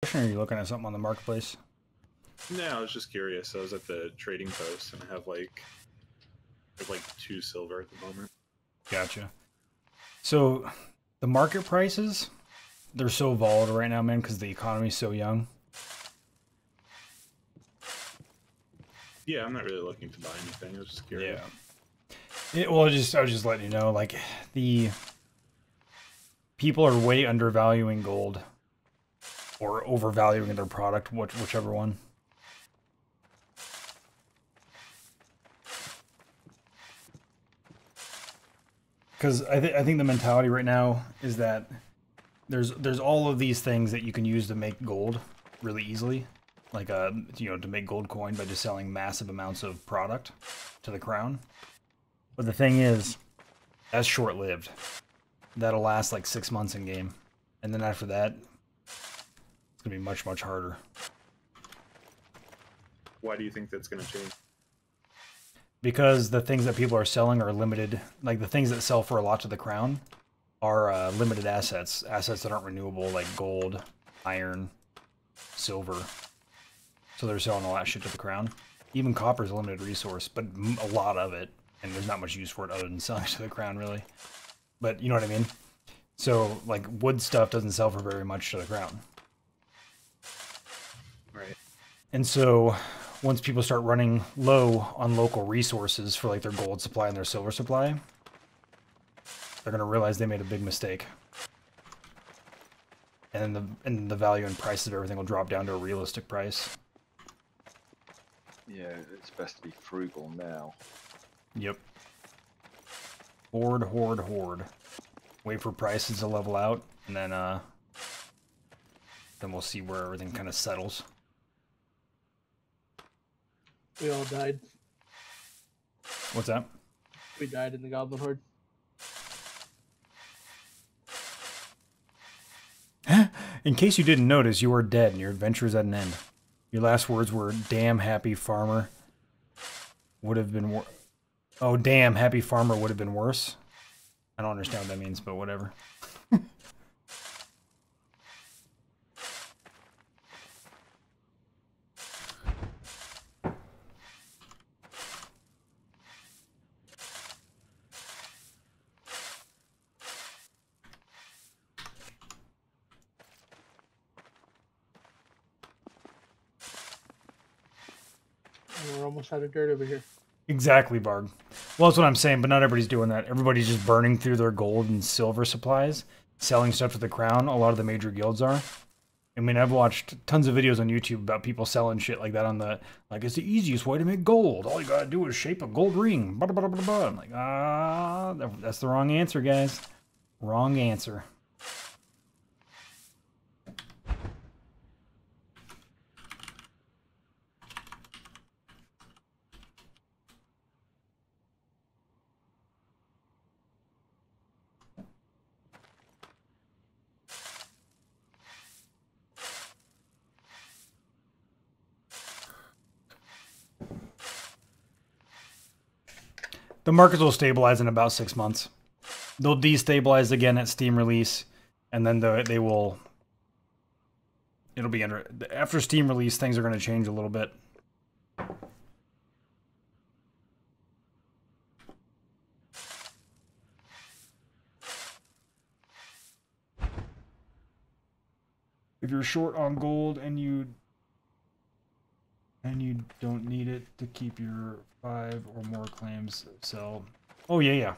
Or are you looking at something on the marketplace? No, I was just curious. I was at the trading post and I have like 2 silver at the moment. Gotcha. So the market prices, they're so volatile right now, man, because the economy's so young. Yeah, I'm not really looking to buy anything. I was just curious. Yeah. Well, I was just letting you know, like, the people are way undervaluing gold or overvaluing their product, whichever one. Because I think the mentality right now is that there's all of these things that you can use to make gold really easily, like to make gold coin by just selling massive amounts of product to the crown. But the thing is, that's short-lived. That'll last like 6 months in game, and then after that, it's gonna be much harder. Why do you think that's going to change? Because the things that people are selling are limited. Like the things that sell for a lot to the crown are limited assets that aren't renewable, like gold, iron, silver. So they're selling a lot of shit to the crown. Even copper is a limited resource, but a lot of it, and there's not much use for it other than selling it to the crown, really. But you know what I mean? So, like, wood stuff doesn't sell for very much to the crown. Right. And so, once people start running low on local resources for, like, their gold supply and their silver supply, they're going to realize they made a big mistake. And then the value and price of everything will drop down to a realistic price. Yeah, it's best to be frugal now. Yep. Hoard, hoard, hoard. Wait for prices to level out, and then we'll see where everything kind of settles. We all died. What's that? We died in the Goblin Horde. In case you didn't notice, you are dead and your adventure is at an end. Your last words were, damn happy farmer would have been oh, damn happy farmer would have been worse. I don't understand what that means, but whatever. And we're almost out of dirt over here. Exactly, Barg. Well, that's what I'm saying, but not everybody's doing that. Everybody's just burning through their gold and silver supplies, selling stuff to the crown. A lot of the major guilds are. I mean, I've watched tons of videos on YouTube about people selling shit like that on the, like, it's the easiest way to make gold. All you gotta do is shape a gold ring. Blah, blah, blah, blah. I'm like, that's the wrong answer, guys. Wrong answer. The markets will stabilize in about 6 months. They'll destabilize again at Steam release, and then they will. It'll be after Steam release. Things are going to change a little bit. If you're short on gold and you don't need it to keep your 5 or more claims, sell. Oh yeah.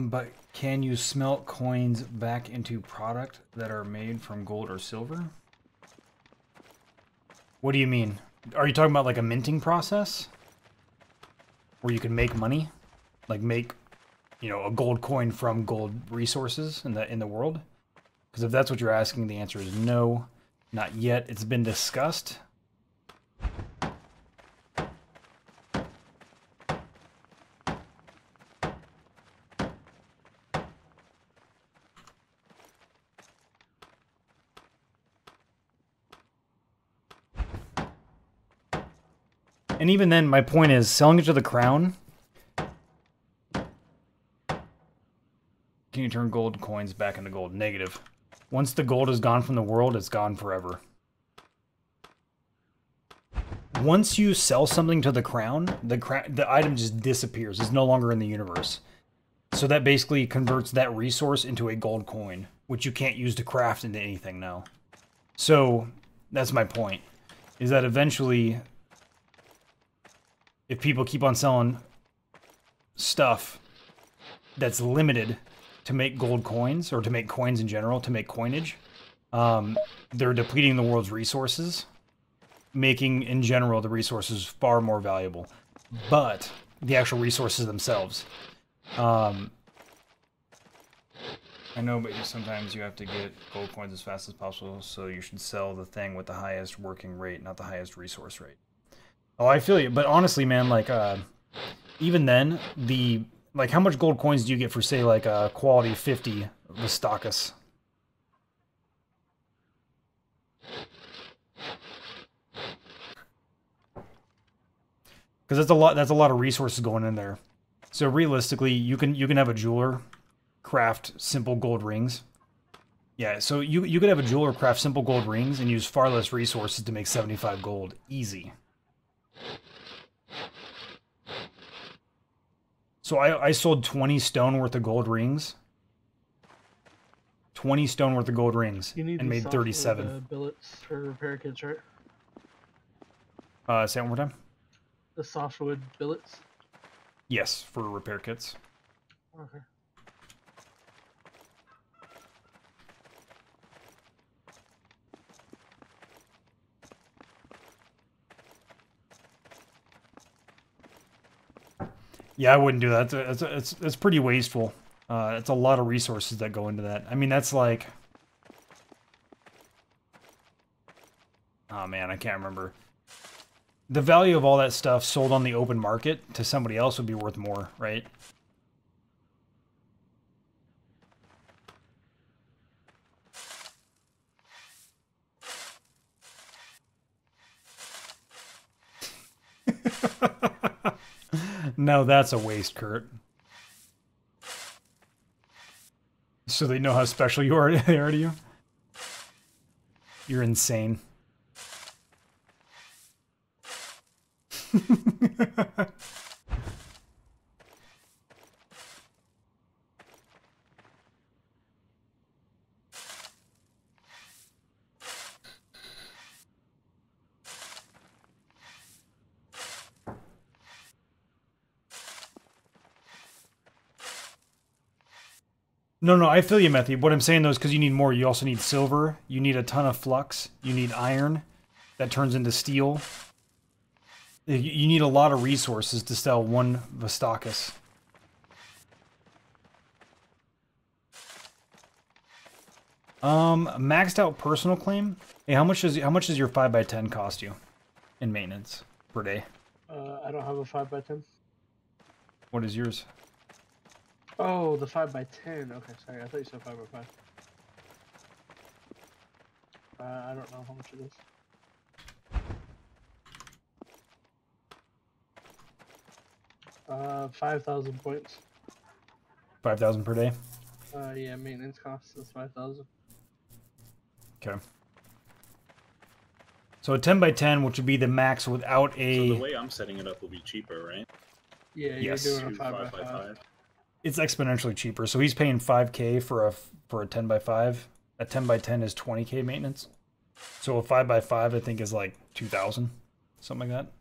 But can you smelt coins back into product that are made from gold or silver? What do you mean? Are you talking about like a minting process? Where you can make money? Like make, a gold coin from gold resources in the world? Because if that's what you're asking, the answer is no. Not yet. It's been discussed. And even then, my point is, selling it to the crown... Can you turn gold coins back into gold? Negative. Once the gold is gone from the world, it's gone forever. Once you sell something to the crown, the item just disappears. It's no longer in the universe. So that basically converts that resource into a gold coin, which you can't use to craft into anything now. So that's my point, is that eventually, if people keep on selling stuff that's limited to make gold coins, or to make coins in general, to make coinage, they're depleting the world's resources, making, in general, the resources far more valuable. But the actual resources themselves. I know, but sometimes you have to get gold coins as fast as possible, so you should sell the thing with the highest working rate, not the highest resource rate. Oh, I feel you. But honestly, man, like, even then, like, how much gold coins do you get for, say, like, a quality 50 Vistacus? Because that's a lot of resources going in there. So realistically, you can have a jeweler craft simple gold rings. Yeah, so you could have a jeweler craft simple gold rings and use far less resources to make 75 gold. Easy. So I sold 20 stone worth of gold rings. 20 stone worth of gold rings and made 37. Billets for repair kits, right? Say it one more time. The softwood billets. Yes, for repair kits. Okay. Yeah, I wouldn't do that. It's pretty wasteful. It's a lot of resources that go into that. I mean, that's like... Oh man, I can't remember. The value of all that stuff sold on the open market to somebody else would be worth more, right? No, that's a waste, Kurt. So they know how special they are to you? You're insane. No, I feel you, Methy. What I'm saying, though, is because you need more. You also need silver. You need a ton of flux. You need iron that turns into steel. You need a lot of resources to sell one Vistacus. Maxed out personal claim. Hey, how much does your 5x10 cost you in maintenance per day? I don't have a 5x10. What is yours? Oh, the 5x10. Okay, sorry. I thought you said 5x5. I don't know how much it is. Uh, 5,000 points. 5,000 per day? Yeah, maintenance costs is 5,000. Okay. So a 10x10, which would be the max without a... So the way I'm setting it up will be cheaper, right? Yeah, Yes. you're doing a Two 5x5. It's exponentially cheaper. So he's paying 5K for a 10x5. A 10x10 is 20K maintenance. So a 5x5 I think is like 2,000, something like that.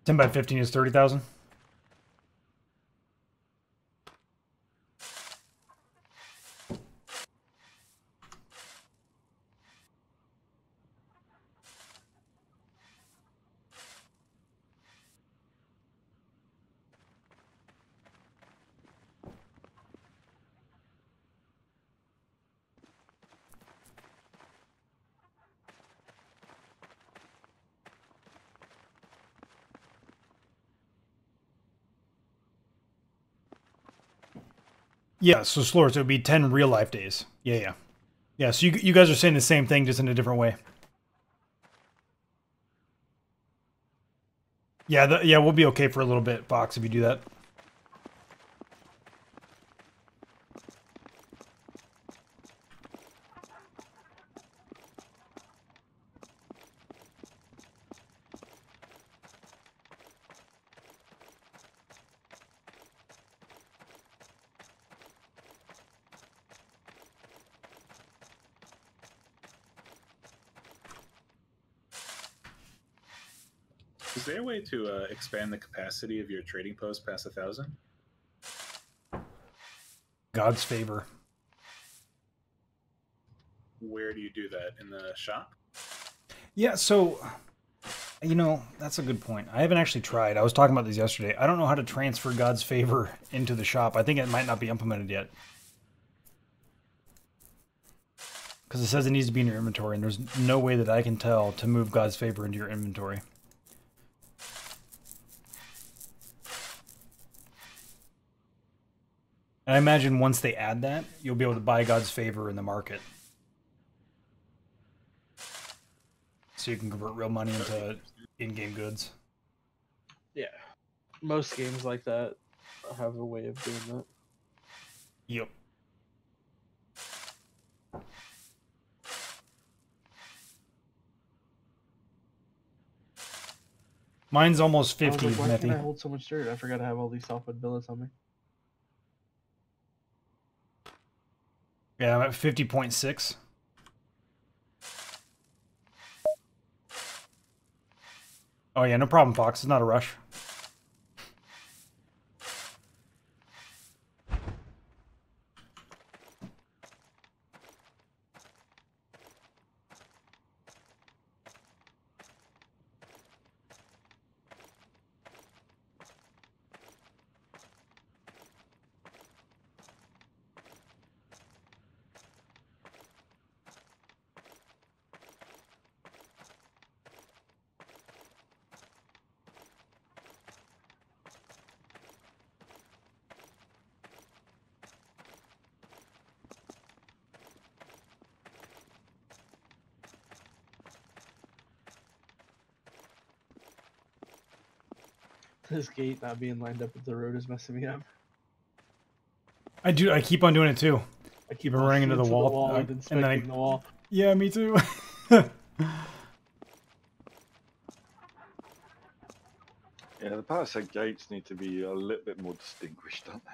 Ten by 15 is 30,000. Yeah, so slower. So it would be 10 real life days. Yeah, yeah. Yeah, so you guys are saying the same thing, just in a different way. Yeah, yeah, we'll be okay for a little bit, Fox, if you do that. Is there a way to expand the capacity of your trading post past 1,000? God's favor. Where do you do that? In the shop? Yeah, so, you know, that's a good point. I haven't actually tried. I was talking about this yesterday. I don't know how to transfer God's favor into the shop. I think it might not be implemented yet. Because it says it needs to be in your inventory, and there's no way that I can tell to move God's favor into your inventory. And I imagine once they add that, you'll be able to buy God's favor in the market. So you can convert real money into in-game goods. Yeah. Most games like that have a way of doing that. Yep. Mine's almost 50, I was like, why can't I Methy. hold so much dirt? I forgot to have all these softwood billets on me. Yeah, I'm at 50.6. Oh yeah, no problem, Fox. It's not a rush. This gate not being lined up with the road is messing me up. I keep on doing it too. I Keep on running into the wall, and and then inspecting the wall. Yeah, me too. Yeah, the Palisade gates need to be a little bit more distinguished, don't they?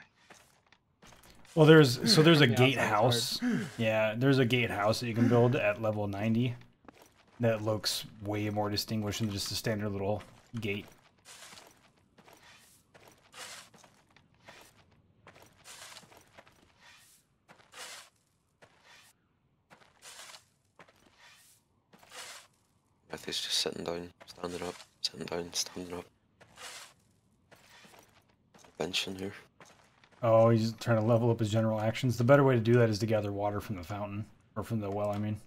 Well, there's a On the gatehouse. outside, Yeah, there's a gatehouse that you can build at level 90 that looks way more distinguished than just a standard little gate. Matthew's just sitting down, standing up, sitting down, standing up. Bench in here. Oh, he's trying to level up his general actions. The better way to do that is to gather water from the fountain. Or from the well, I mean.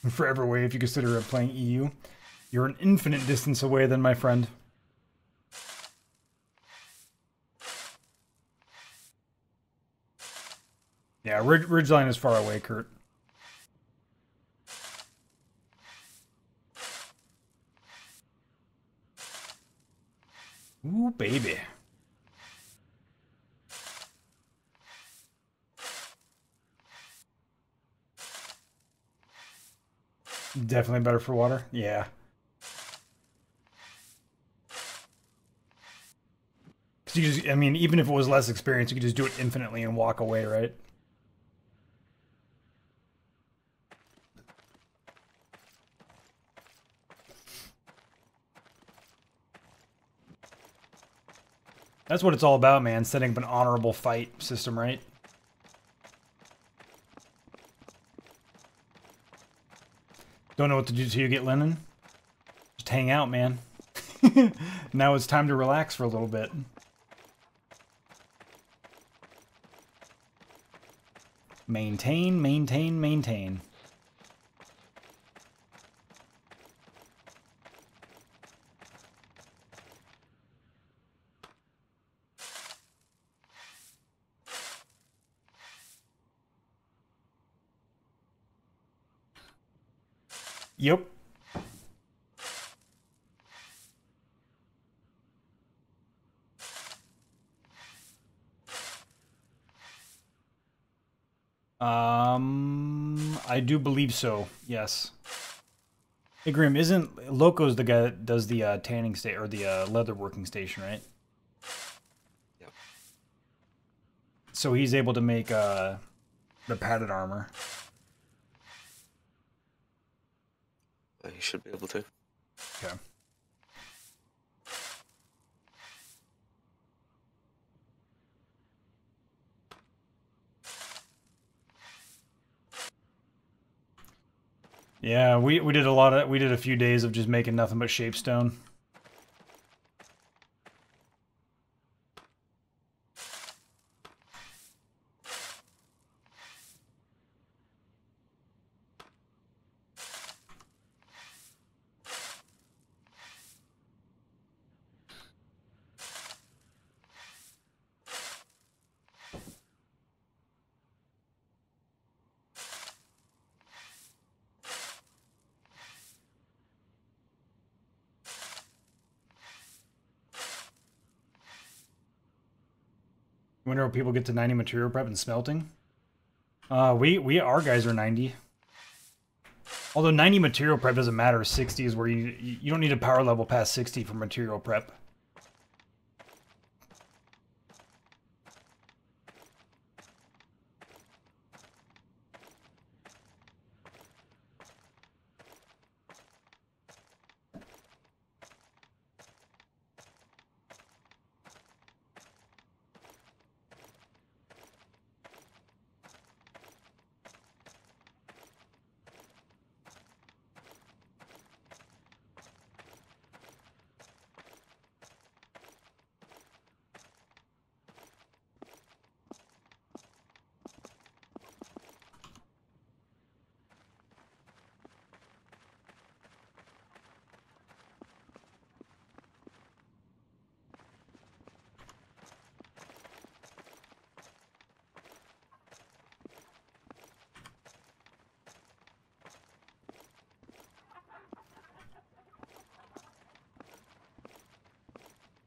Forever away if you consider it playing EU. You're an infinite distance away then, my friend. Yeah, Ridgeline is far away, Kurt. Ooh, baby. Definitely better for water. Yeah. Cause you just, I mean, even if it was less experience, you could just do it infinitely and walk away, right? That's what it's all about, man. Setting up an honorable fight system, right? Don't know what to do till you get linen? Just hang out, man. Now it's time to relax for a little bit. Maintain, maintain, maintain. Yep. I do believe so. Yes. Hey, Grim, isn't Loco's the guy that does the tanning station or the leather working station, right? Yep. So he's able to make the padded armor. You should be able to. Okay. Yeah, we did a few days of just making nothing but shapestone. Wonder if people get to 90 material prep and smelting. Our guys are 90. Although 90 material prep doesn't matter. 60 is where you don't need a power level past 60 for material prep.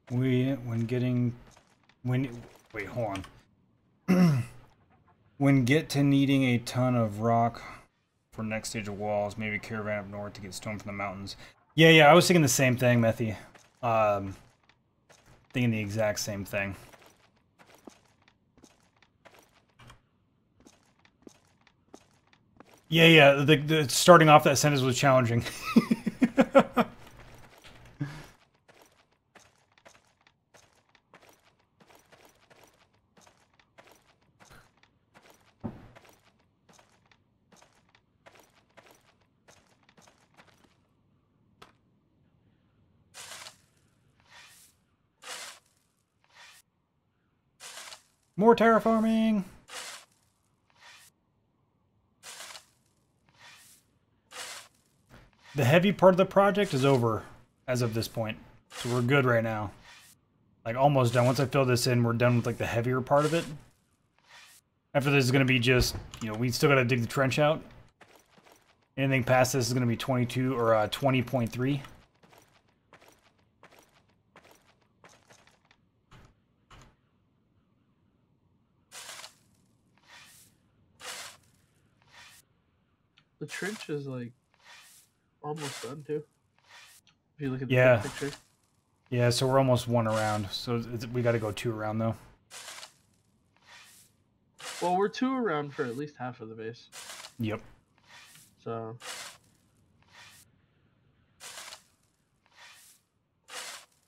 Wait, hold on. When get to needing a ton of rock for next stage of walls, maybe caravan up north to get stone from the mountains. Yeah, I was thinking the same thing, Methy. Thinking the exact same thing. Yeah, the starting off that sentence was challenging. More terraforming! The heavy part of the project is over as of this point. So we're good right now. Like almost done. Once I fill this in, we're done with like the heavier part of it. After this is going to be just, we still got to dig the trench out. Anything past this is going to be 22 or 20.3. The trench is like almost done too. If you look at the Yeah. big picture. Yeah, so we're almost one around. So we got to go 2 around though. Well, we're 2 around for at least half of the base. Yep. So.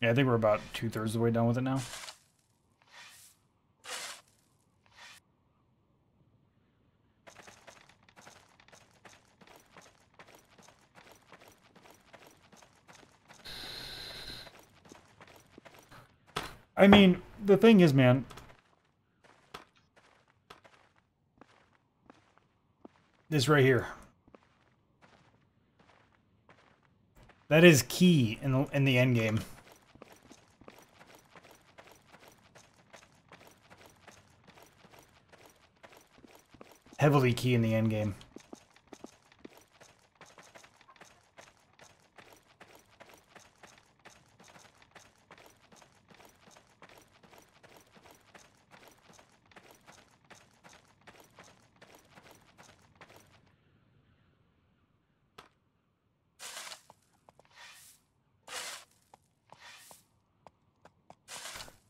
Yeah, I think we're about 2/3 of the way done with it now. I mean, the thing is, man, This right here. That is key in the end game. Heavily key in the end game.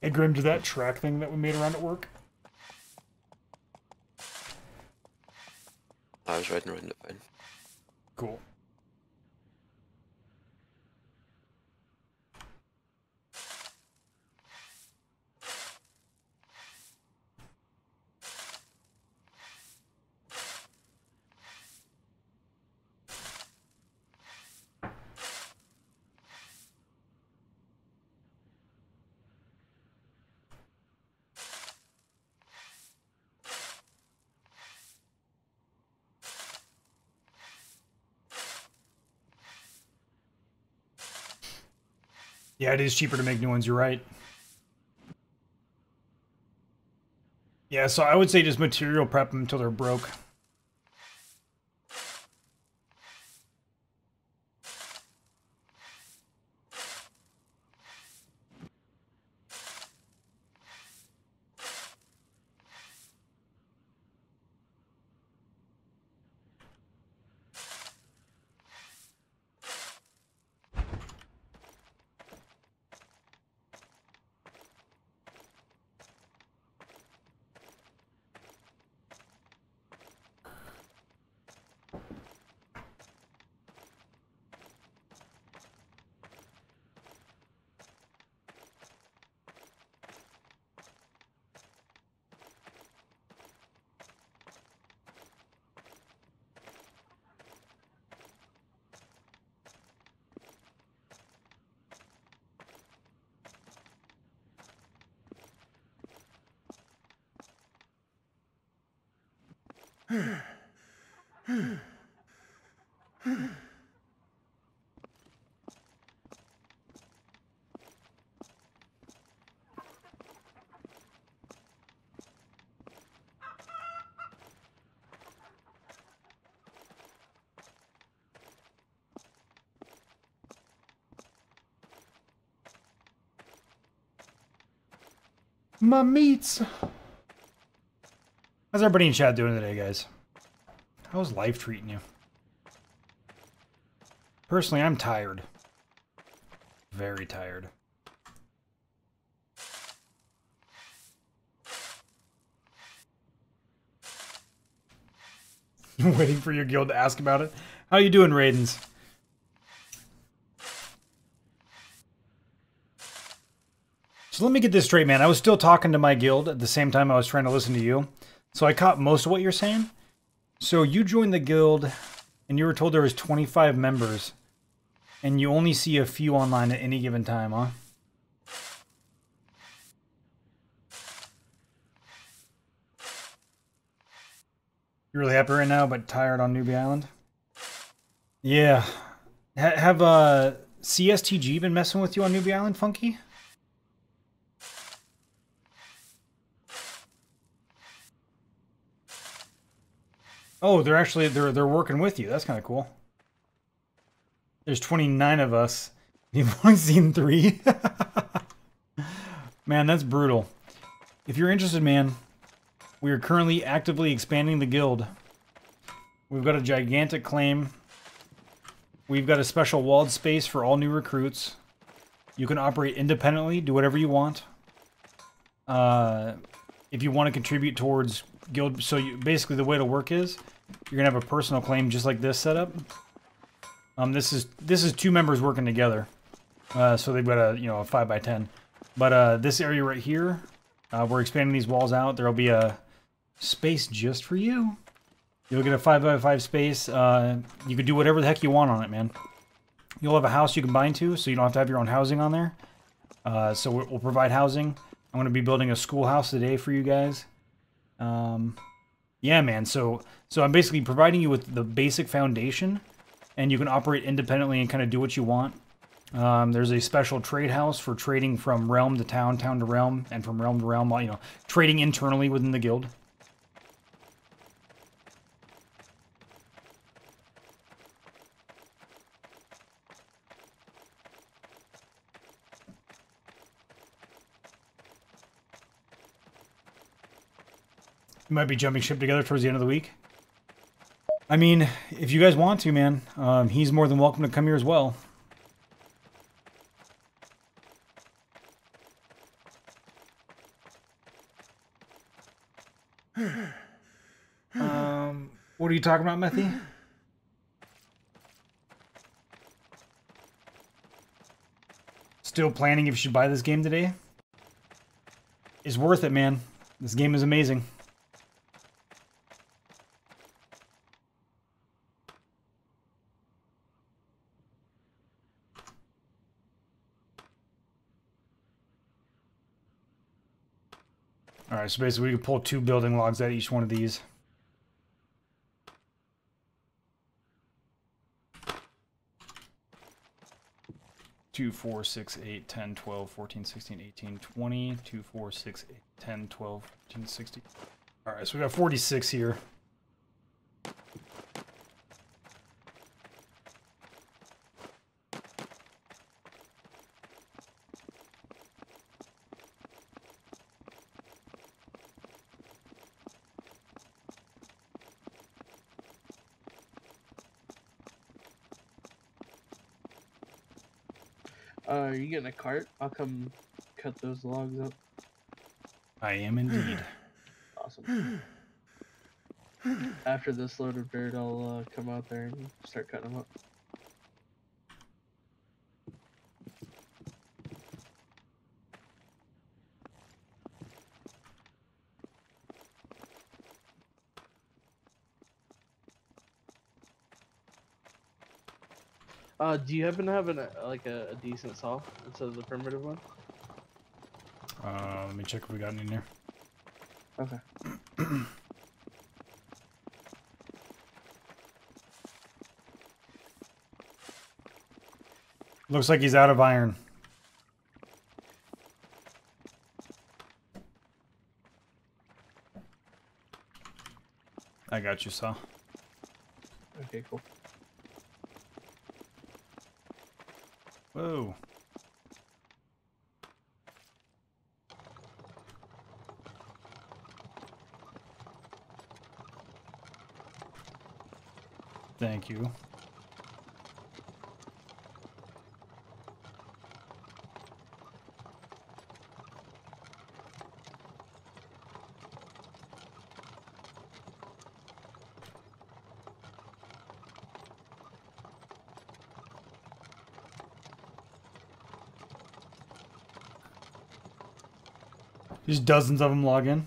Hey Grim, did that track thing that we made around at work? I was riding around it fine. Cool. Yeah, it is cheaper to make new ones, you're right. Yeah, so I would say just material prep them until they're broke. My meats. How's everybody in chat doing today, guys? How's life treating you? Personally, I'm tired. Very tired. Waiting for your guild to ask about it. How you doing, Raidens? So let me get this straight, man. I was still talking to my guild at the same time I was trying to listen to you. So I caught most of what you're saying. So you joined the guild and you were told there was 25 members and you only see a few online at any given time, huh? You're really happy right now, but tired on Newbie Island? Yeah. Have CSTG been messing with you on Newbie Island, Funky? Oh, they're working with you. That's kind of cool. There's 29 of us. You've only seen 3. Man, that's brutal. If you're interested, man, we are currently actively expanding the guild. We've got a gigantic claim. We've got a special walled space for all new recruits. You can operate independently, do whatever you want. If you want to contribute towards guild, so basically the way to work is you're gonna have a personal claim just like this setup. This is 2 members working together, so they've got a a 5x10. But this area right here, we're expanding these walls out. There'll be a space just for you. You'll get a 5x5 space. You can do whatever the heck you want on it, man. You'll have a house you can bind to, so you don't have to have your own housing on there. So we'll provide housing. I'm going to be building a schoolhouse today for you guys. Yeah, man. So I'm basically providing you with the basic foundation, and you can operate independently and kind of do what you want. There's a special trade house for trading from realm to town, town to realm, and from realm to realm. You know, trading internally within the guild. You might be jumping ship together towards the end of the week. I mean, if you guys want to, man, he's more than welcome to come here as well. What are you talking about, Methy? Still planning if you should buy this game today? It's worth it, man. This game is amazing. Alright, so basically we can pull 2 building logs out of each one of these. Two, 4, 6, 8, 10, 12, 14, 16, 18, 20. 2, 4, 6, 8, 10, 12, 14, 16. Alright, so we got 46 here. Are you getting a cart? I'll come cut those logs up. I am indeed. Awesome. After this load of dirt, I'll come out there and start cutting them up. Do you happen to have a decent saw instead of the primitive one? Let me check if we got any in there. Okay. Looks like he's out of iron. I got you, saw. Okay, cool. Whoa. Thank you. Just dozens of them log in.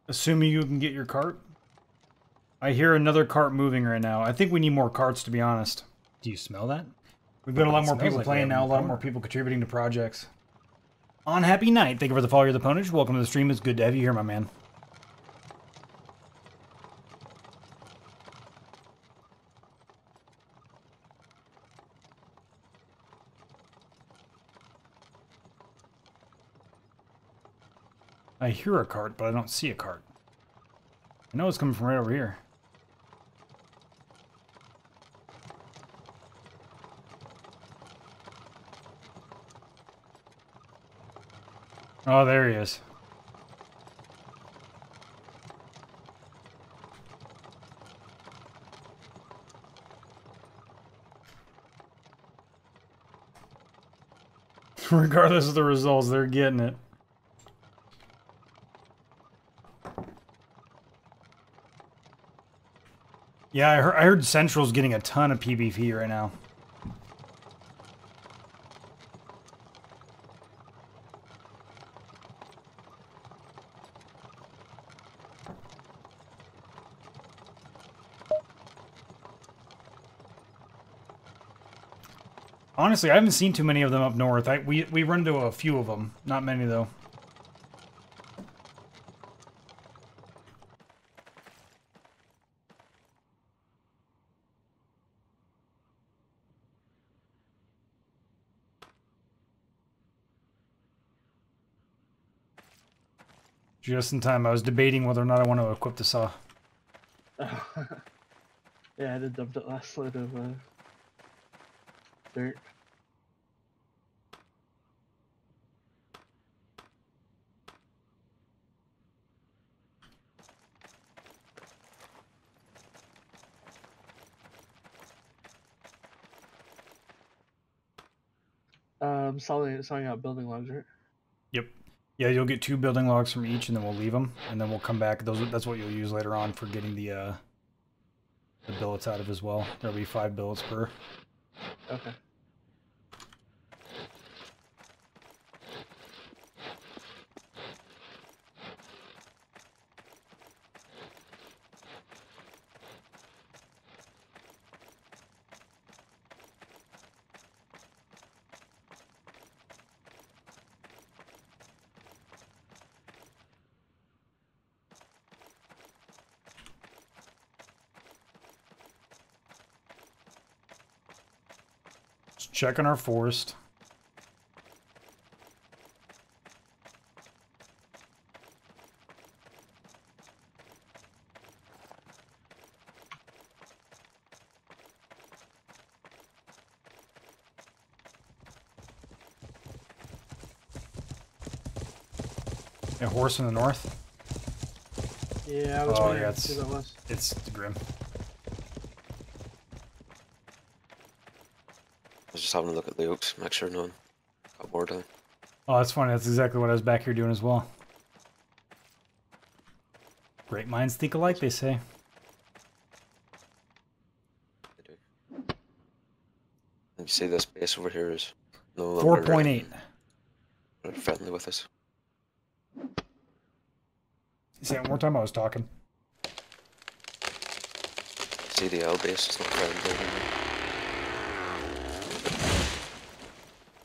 Assuming you can get your cart. I hear another cart moving right now. I think we need more carts, to be honest. Do you smell that? We've got a lot more people playing now, a lot more people contributing to projects. On Happy Night, thank you for the follow, you're the Pwnage. Welcome to the stream. It's good to have you here, my man. I hear a cart, but I don't see a cart. I know it's coming from right over here. Oh, there he is. Regardless of the results, they're getting it. Yeah, I heard Central's getting a ton of PvP right now. Honestly, I haven't seen too many of them up north. We run into a few of them. Not many, though. Just in time. I was debating whether or not I want to equip the saw. Yeah, I did dumped it last load of dirt. Sawing out building logs, right? Yep. Yeah, you'll get 2 building logs from each, and then we'll leave them, and then we'll come back. That's what you'll use later on for getting the billets out of as well. There'll be 5 billets per. Okay. Just checking our forest. A horse in the north? Yeah, I was Oh, wondering yeah, who that was. it's grim. I was just having a look at the oaks, make sure no one got more down. Oh, that's funny. That's exactly what I was back here doing as well. Great minds think alike, they say. They do. And you see this base over here is no longer 4.8. friendly with us. Say it one more time. I was talking. CDL base is not friendly anymore.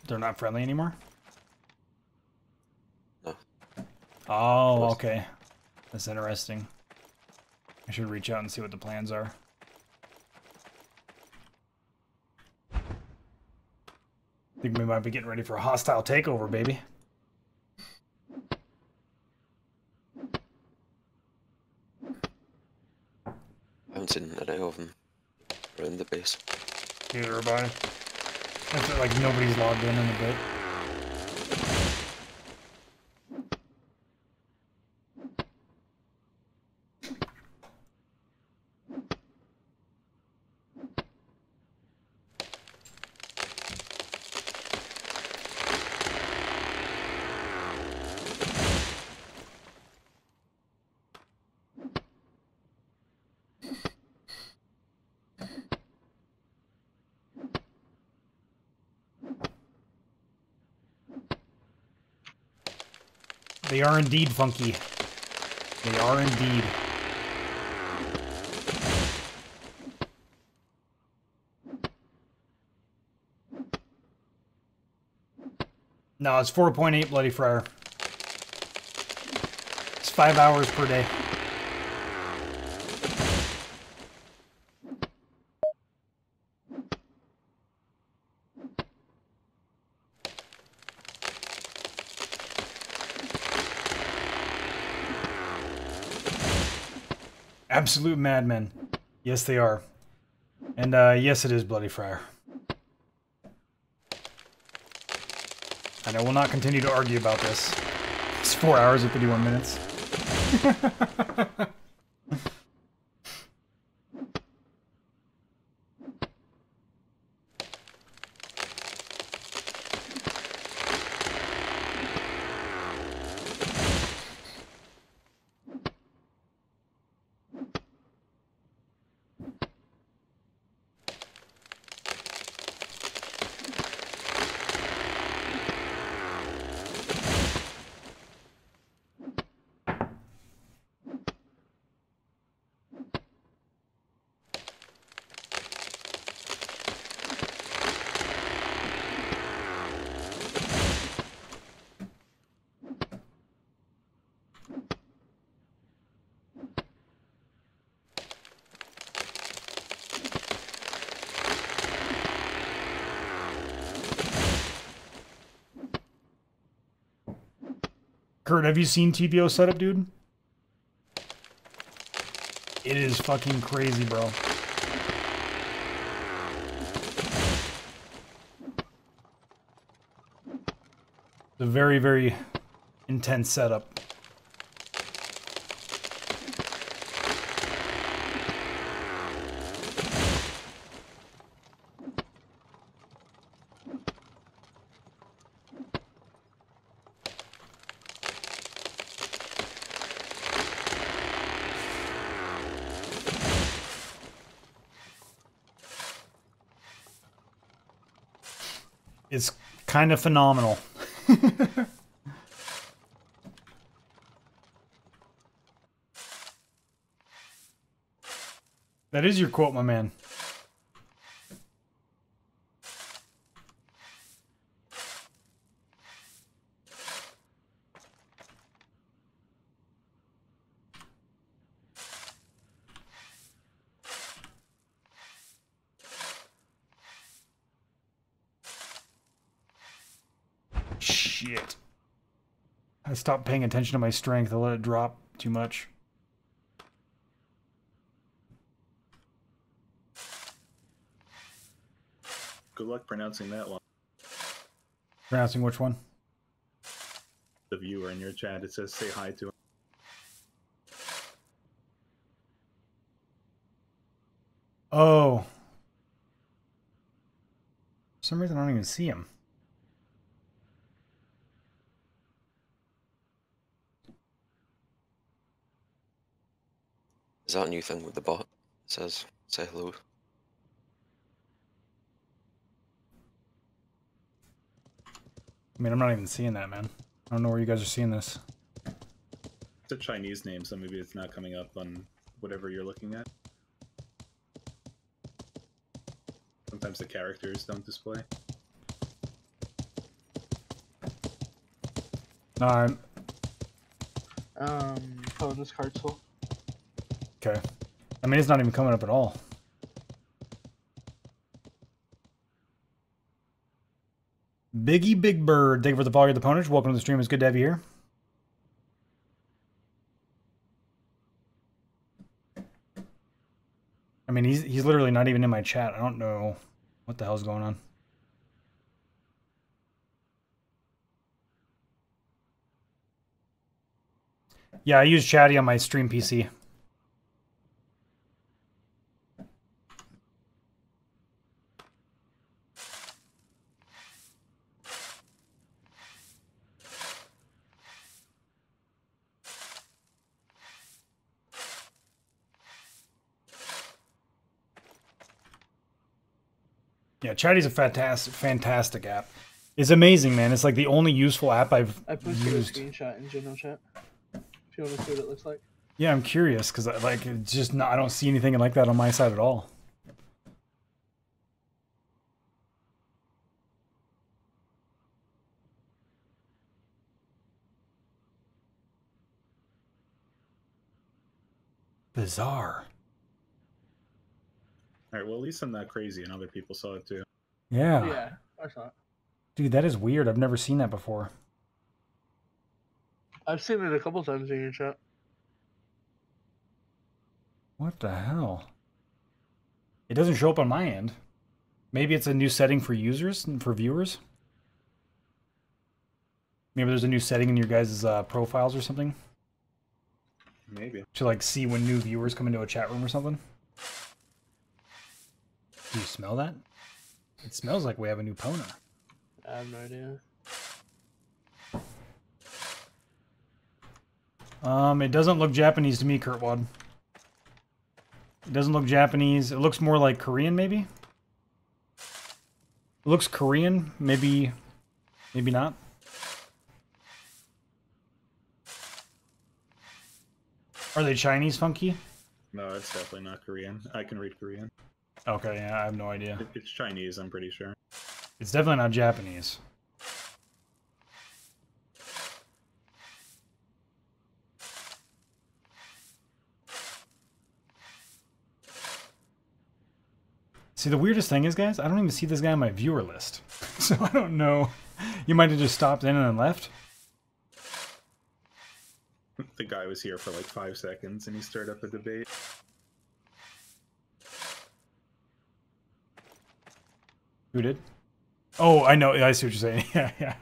They're not friendly anymore? No. Oh, okay. That's interesting. I should reach out and see what the plans are. I think we might be getting ready for a hostile takeover, baby. I haven't seen any of them around the base. Neither have I. I feel like nobody's logged in a bit. They are indeed funky. They are indeed. No, it's 4.8 Bloody Friar. It's 5 hours per day. Absolute madmen. Yes, they are. And yes, it is Bloody Friar. And I will not continue to argue about this. It's 4 hours and 51 minutes. Kurt, have you seen TPO setup, dude? It is fucking crazy, bro. It's a very, very intense setup. It's kind of phenomenal. That is your quote, my man. Shit. I stopped paying attention to my strength. I let it drop too much. Good luck pronouncing that one. Pronouncing which one? The viewer in your chat, it says say hi to him. Oh. For some reason I don't even see him. Is that a new thing with the bot? It says, say hello. I mean, I'm not even seeing that, man. I don't know where you guys are seeing this. It's a Chinese name, so maybe it's not coming up on whatever you're looking at. Sometimes the characters don't display. No, I'm... Pulling this card's full. Okay. I mean, it's not even coming up at all. Biggie Big Bird, thank you for the follow of the Pwnage. Welcome to the stream. It's good to have you here. I mean, he's literally not even in my chat. I don't know what the hell's going on. Yeah, I use Chatty on my stream PC. Yeah, Chatty's a fantastic app. It's amazing, man. It's like the only useful app I posted used. a screenshot in general chat. If you want to see what it looks like. Yeah, I'm curious because like it's just not, I don't see anything like that on my side at all. Bizarre. Alright, well at least I'm not crazy and other people saw it too. Yeah. Yeah, I saw it. Dude, that is weird. I've never seen that before. I've seen it a couple times in your chat. What the hell? It doesn't show up on my end. Maybe it's a new setting for users and for viewers. Maybe there's a new setting in your guys' profiles or something Maybe. to like see when new viewers come into a chat room or something. Do you smell that? It smells like we have a new Pona. I have no idea. It doesn't look Japanese to me, Kurtwad. It doesn't look Japanese. It looks more like Korean, maybe? It looks Korean, maybe not. Are they Chinese, Funky? No, it's definitely not Korean. I can read Korean. Okay, yeah, I have no idea. It's Chinese, I'm pretty sure. It's definitely not Japanese. See, the weirdest thing is, guys, I don't even see this guy on my viewer list. So I don't know. You might have just stopped in and then left. the guy was here for like 5 seconds and he stirred up a debate. Who did? Oh, I know. I see what you're saying. Yeah, yeah.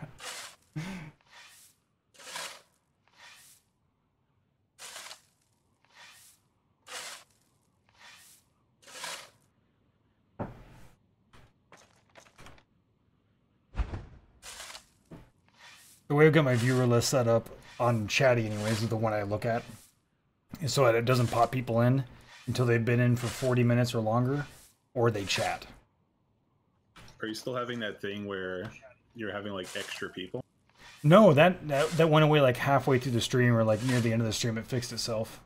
The way I've got my viewer list set up on Chatty anyways is the one I look at. So that it doesn't pop people in until they've been in for 40 minutes or longer, or they chat. Are you still having that thing where you're having like extra people? No, that went away like halfway through the stream, or like near the end of the stream it fixed itself.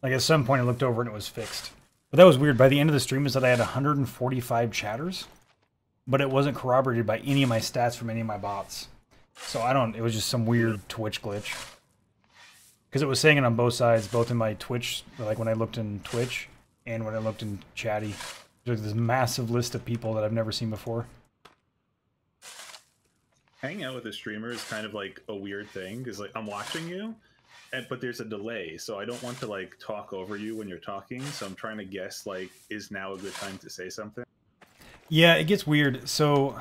Like at some point I looked over and it was fixed. But that was weird. By the end of the stream it said I had 145 chatters, but it wasn't corroborated by any of my stats from any of my bots. So it was just some weird Twitch glitch. Because it was saying it on both sides, both in my Twitch, like when I looked in Twitch, and when I looked in Chatty. There's this massive list of people that I've never seen before. Hanging out with a streamer is kind of like a weird thing, because like I'm watching you, but there's a delay, so I don't want to like talk over you when you're talking, so I'm trying to guess like, is now a good time to say something? Yeah, it gets weird. So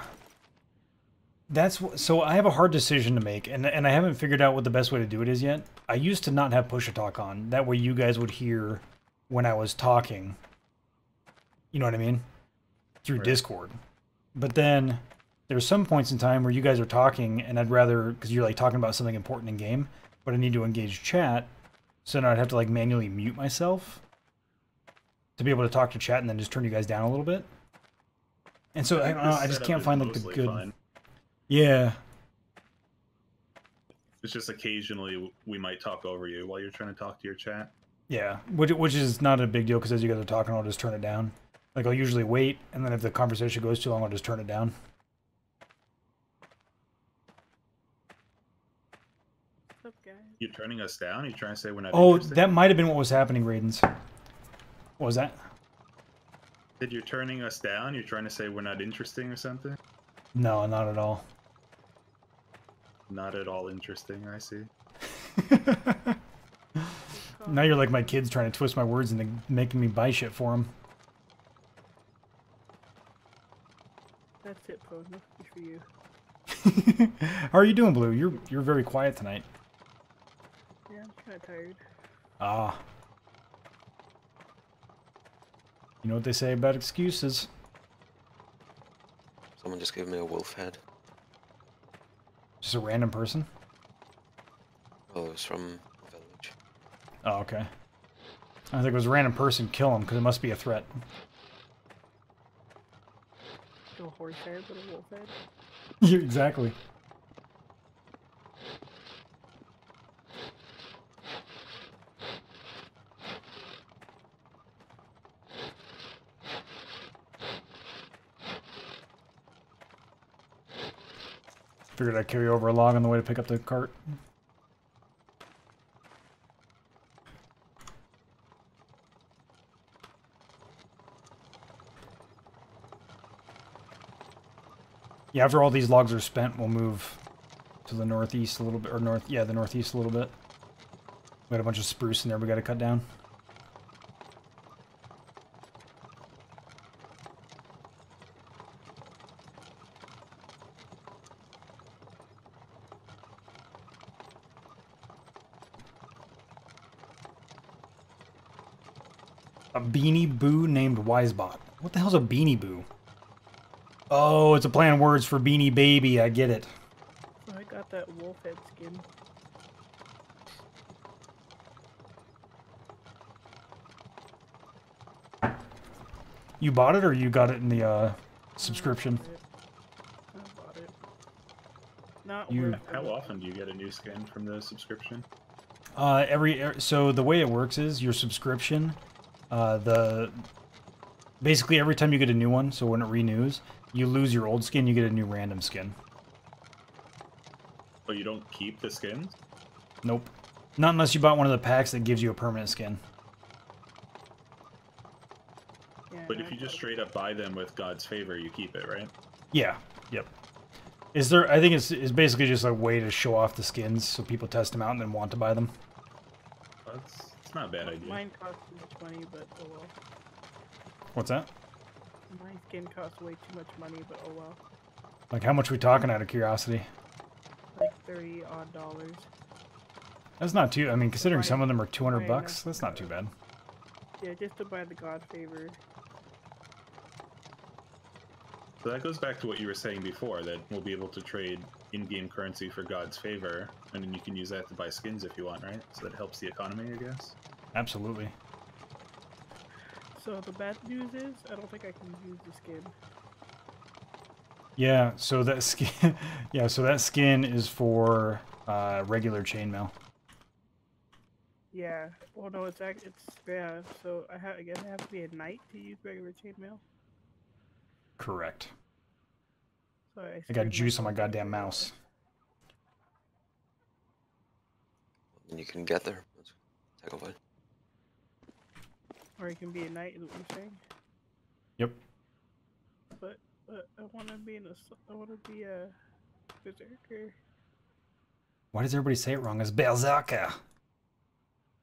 I have a hard decision to make, and I haven't figured out what the best way to do it is yet. I used to not have push-a-talk on. That way you guys would hear when I was talking. You know what I mean? Through Right. Discord. But then there's some points in time where you guys are talking, and I'd rather, because you're like talking about something important in game, but I need to engage chat, so then I'd have to like manually mute myself to be able to talk to chat and then just turn you guys down a little bit. And so I don't know, I just can't find like the good. Fine. Yeah. It's just occasionally we might talk over you while you're trying to talk to your chat. Yeah, which is not a big deal because as you guys are talking, I'll just turn it down. Like I'll usually wait, and then if the conversation goes too long, I'll just turn it down. What's up, guys? You're turning us down? You're trying to say we're not Oh, interested? that might have been what was happening, Raidens. What was that? Said you're turning us down? You're trying to say we're not interesting or something? No, not at all. Not at all interesting, I see. Now you're like my kids trying to twist my words into making me buy shit for them. That's it, Pone. Good for you. How are you doing, Blue? You're very quiet tonight. Yeah, I'm kind of tired. Ah. You know what they say about excuses? Someone just gave me a wolf head. Just a random person? Oh, it was from a village. Oh, okay. I think it was a random person. Kill him, because it must be a threat. No horse head, but a wolf head. Exactly. Figured I'd carry over a log on the way to pick up the cart. Yeah, after all these logs are spent, we'll move to the northeast a little bit, or the northeast a little bit. We got a bunch of spruce in there we gotta cut down. A beanie boo named Wisebot. What the hell's a beanie boo? Oh, it's a play on words for beanie baby. I get it. So I got that wolf head skin. You bought it or you got it in the subscription? I bought it. Not You- worth How it. often do you get a new skin from the subscription? So the way it works is your subscription, basically every time you get a new one, so when it renews, you lose your old skin, you get a new random skin. But you don't keep the skins? Nope. Not unless you bought one of the packs that gives you a permanent skin. Yeah, But I if you just bought straight up buy them with God's favor, you keep it, right? Yeah. Yep. Is there? I think it's basically just a way to show off the skins so people test them out and then want to buy them. It's not a bad idea. Mine costs too much money, but oh well. What's that? My skin costs way too much money, but oh well. Like how much we talking out of curiosity? Like $30 odd. That's not too. I mean, considering some of them are 200 Right, bucks, that's not too bad. Yeah, just to buy the God Favor. So that goes back to what you were saying before, that we'll be able to trade in-game currency for God's favor, and then you can use that to buy skins if you want, right? So that helps the economy, I guess. Absolutely. So the bad news is, I don't think I can use the skin. Yeah. So that skin. Yeah. So that skin is for regular chainmail. Yeah. Well, no, it's yeah. So I guess I have to be a knight to use regular chainmail. Correct. So I got juice on my goddamn mouse. And you can get there. That's take a bite. Or you can be a knight, is what you're saying. Yep. But I want to be I want to be a berserker. Why does everybody say it wrong? It's berserker.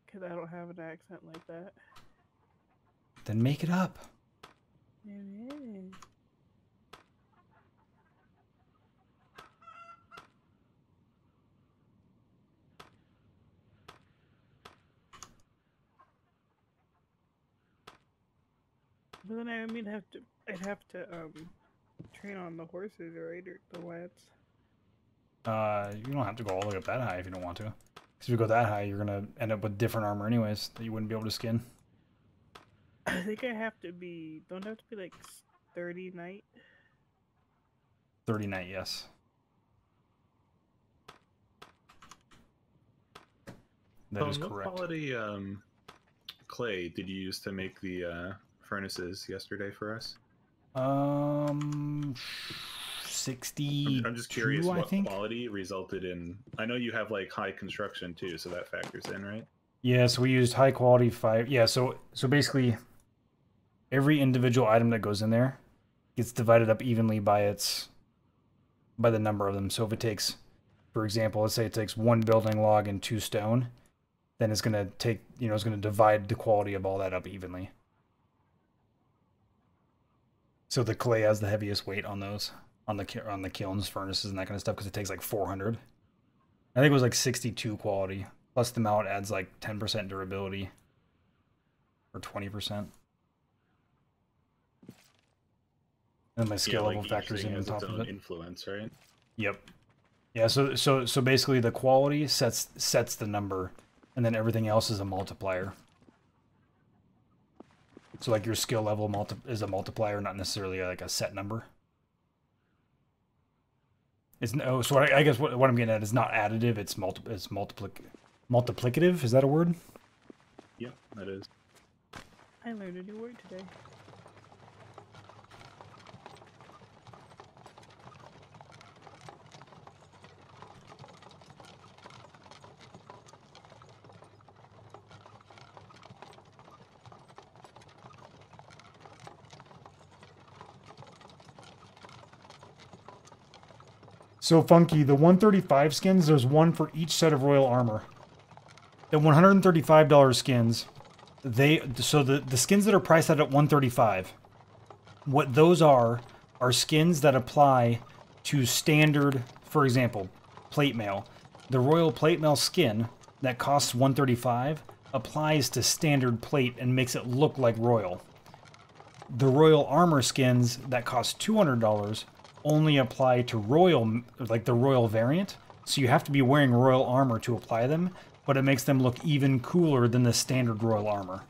Because I don't have an accent like that. Then make it up. Yeah. But then I mean, I'd have to train on the horses, right, or the lance. You don't have to go all the way up that high if you don't want to. Because if you go that high, you're gonna end up with different armor anyways that you wouldn't be able to skin. I think I have to be. Don't I have to be like 30 knight. 30 knight, yes. That is What correct. quality clay did you use to make the furnaces yesterday for us? 60. I'm just curious I what think. quality resulted in. I know you have like high construction too, so that factors in, right? Yeah, so we used high quality 5. Yeah, so basically every individual item that goes in there gets divided up evenly by the number of them. So if it takes, for example, let's say it takes 1 building log and 2 stone, then it's gonna take, it's gonna divide the quality of all that up evenly. So the clay has the heaviest weight on those, on the kilns, furnaces, and that kind of stuff, because it takes like 400. I think it was like 62 quality. Plus the mallet adds like 10% durability, or 20%. And my skill level each factors thing in on has its top of own it. influence, right? Yep. Yeah. So basically, the quality sets the number, and then everything else is a multiplier. So like your skill level is a multiplier, not necessarily like a set number. It's no. So I guess what I'm getting at is not additive. It's multiplicative. Is that a word? Yep, that is. I learned a new word today. So funky. The 135 skins. There's one for each set of royal armor. The $135 skins. The skins that are priced out at $135. What those are skins that apply to standard, for example, plate mail. The royal plate mail skin that costs $135 applies to standard plate and makes it look like royal. The royal armor skins that cost $200 only apply to royal, like the royal variant. So you have to be wearing royal armor to apply them, but it makes them look even cooler than the standard royal armor.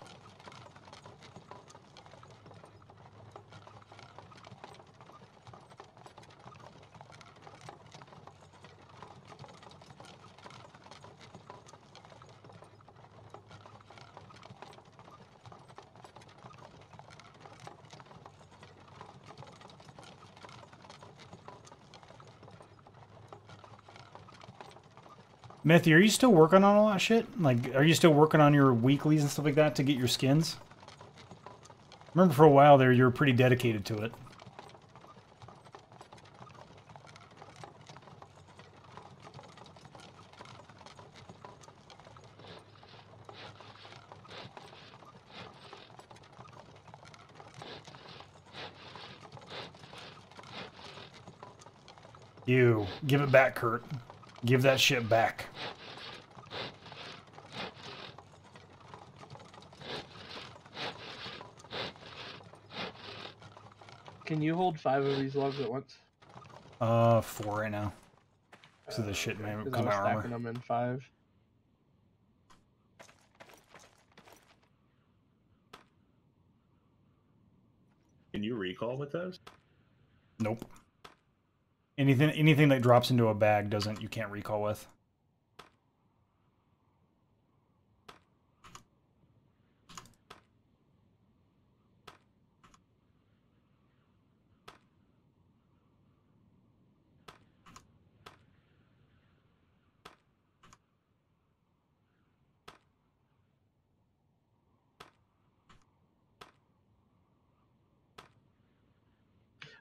Matthew, are you still working on all that shit? Like, are you still working on your weeklies and stuff like that to get your skins? Remember for a while there, you were pretty dedicated to it. You. Give it back, Kurt. Give that shit back. Can you hold 5 of these logs at once? 4 right now. So the shit may Because I come was out stacking armor. them in 5. Can you recall with those? Nope. Anything that drops into a bag doesn't. You can't recall with.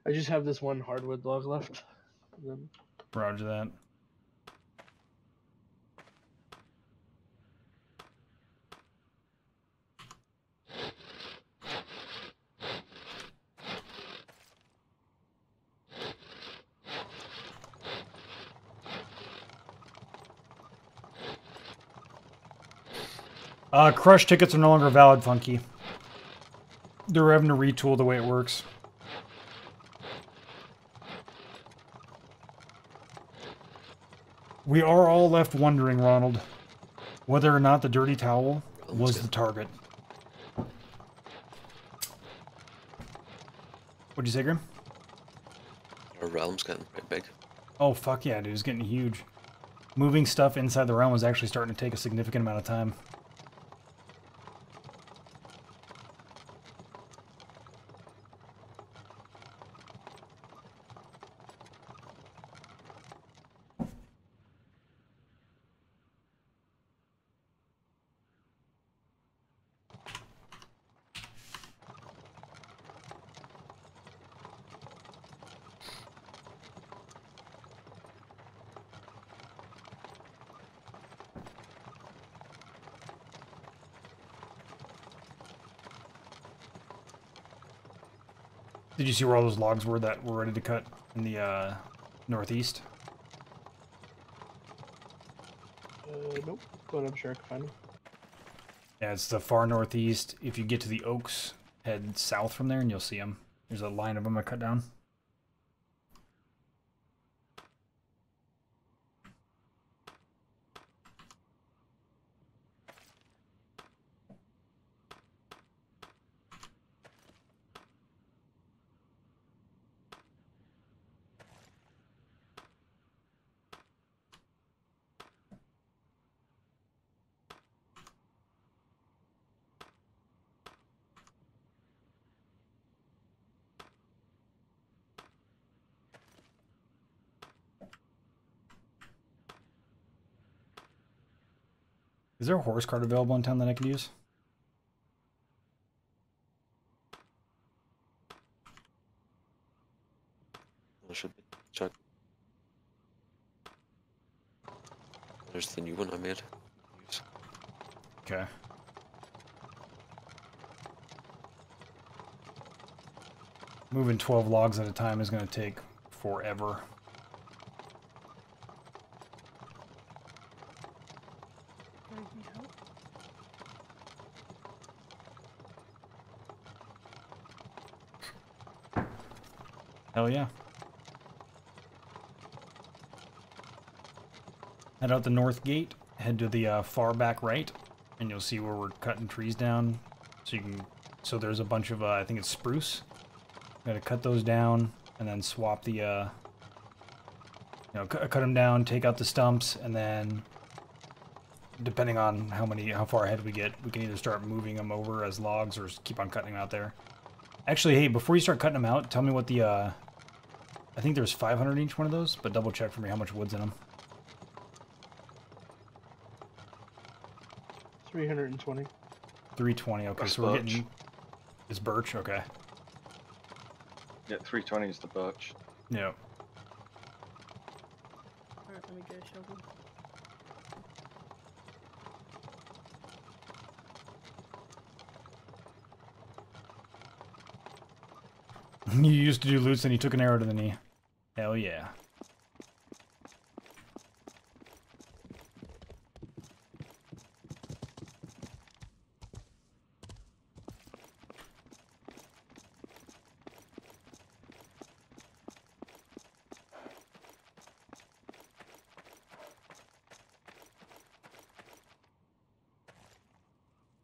I just have this one hardwood log left. And then Roger that. Crush tickets are no longer valid, Funky. They're having to retool the way it works. We are all left wondering, Ronald, whether or not the dirty towel was the target. What'd you say, Grim? Our realm's getting pretty big. Oh, fuck yeah, dude. It's getting huge. Moving stuff inside the realm is actually starting to take a significant amount of time. Did you see where all those logs were that were ready to cut in the northeast? nope. But I'm sure I can find them. Yeah, it's the far northeast. If you get to the oaks, head south from there and you'll see them. There's a line of them I cut down. Is there a horse cart available in town that I could use? There should be. Check. There's the new one I made. Use. Okay. Moving 12 logs at a time is going to take forever. Guys need help? Hell yeah. Head out the north gate, head to the far back right, and you'll see where we're cutting trees down. So you can, so there's a bunch of, I think it's spruce. Gotta cut those down, and then swap the, you know, cut them down, take out the stumps, and then, depending on how far ahead we get, we can either start moving them over as logs or just keep on cutting them out there. Actually, hey, before you start cutting them out, tell me what the, I think there's 500 in each one of those, but double check for me how much wood's in them. 320. 320, okay, That's so we're birch. getting... It's birch, okay. Yeah, 320 is the birch. Yeah. Alright, let me get a shovel. You used to do loots and you took an arrow to the knee. Hell yeah.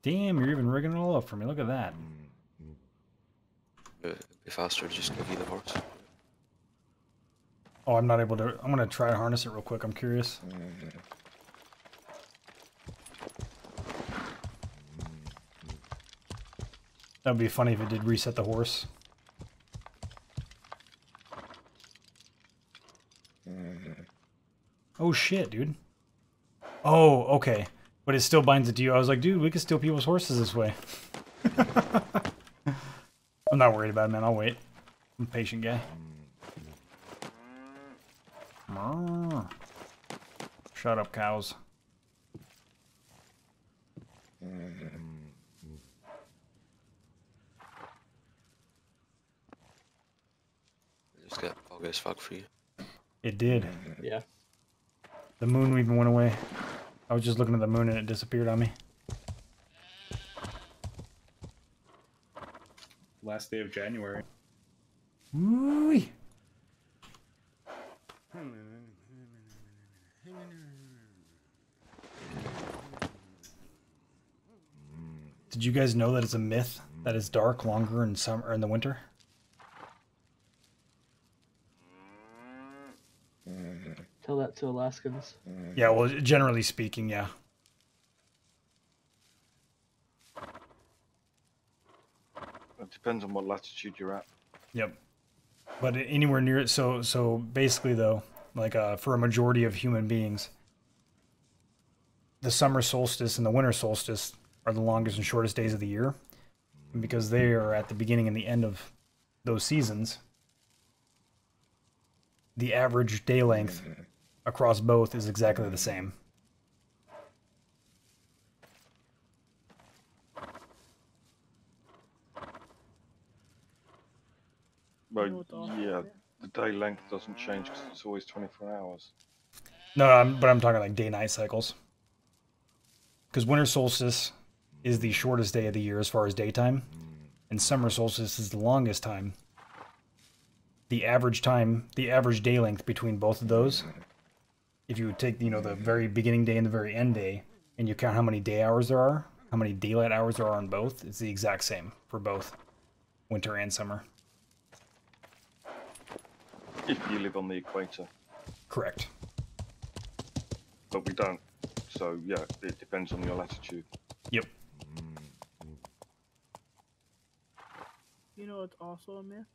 Damn, you're even rigging it all up for me. Look at that. It'd be faster to just give you the horse. Oh, I'm not able to. I'm gonna try to harness it real quick. I'm curious. That would be funny if it did reset the horse. Oh shit, dude. Oh, okay. But it still binds it to you. I was like, dude, we could steal people's horses this way. I'm not worried about it, man. I'll wait. I'm a patient guy. Shut up, cows. Just get foggy as fuck for you. It did. Yeah. The moon even went away. I was just looking at the moon and it disappeared on me. Last day of January. Ooh. Did you guys know that it's a myth that it's dark longer in summer or in the winter? Tell that to Alaskans. Yeah, well, generally speaking, yeah. It depends on what latitude you're at. Yep. But anywhere near it, so basically though, like for a majority of human beings, the summer solstice and the winter solstice are the longest and shortest days of the year. And because they are at the beginning and the end of those seasons, the average day length across both is exactly the same. Well, know what's awesome? yeah, the day length doesn't change because it's always 24 hours. No, but I'm talking like day-night cycles. Because winter solstice is the shortest day of the year as far as daytime, and summer solstice is the longest time. The average day length between both of those, if you take, the very beginning day and the very end day, and you count how many day hours there are, how many daylight hours there are on both, it's the exact same for both winter and summer. If you live on the equator, Correct. but we don't. So yeah, it depends on your latitude. Yep. You know what's also a myth?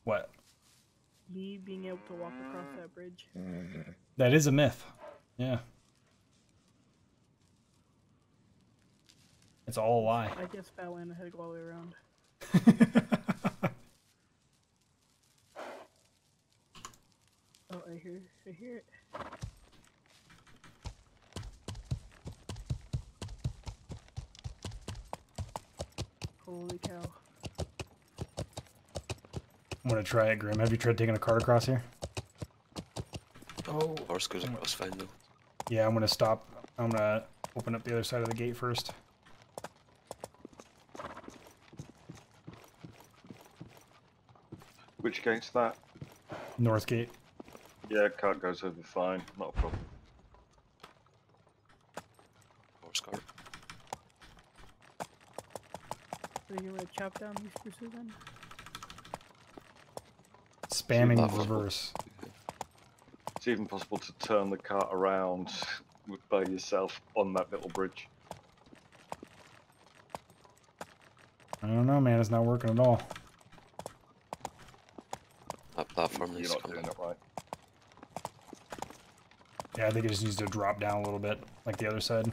What? Me being able to walk across that bridge. That is a myth. Yeah. It's all a lie. I just fell in and had to go all the way around. Oh, I hear it. Holy cow. I'm gonna try it, Grim. Have you tried taking a cart across here? Oh. Horse goes across fine though. Yeah, I'm gonna stop. I'm gonna open up the other side of the gate first. Which gate's that? North gate. Yeah, cart goes over fine, not a problem. Horse cart. So you're gonna chop down these spruces then? Spamming That was- reverse. It's even possible to turn the cart around by yourself on that little bridge. I don't know, man. It's not working at all. That platform You're needs to not come doing down. it right. Yeah, I think it just needs to drop down a little bit, like the other side.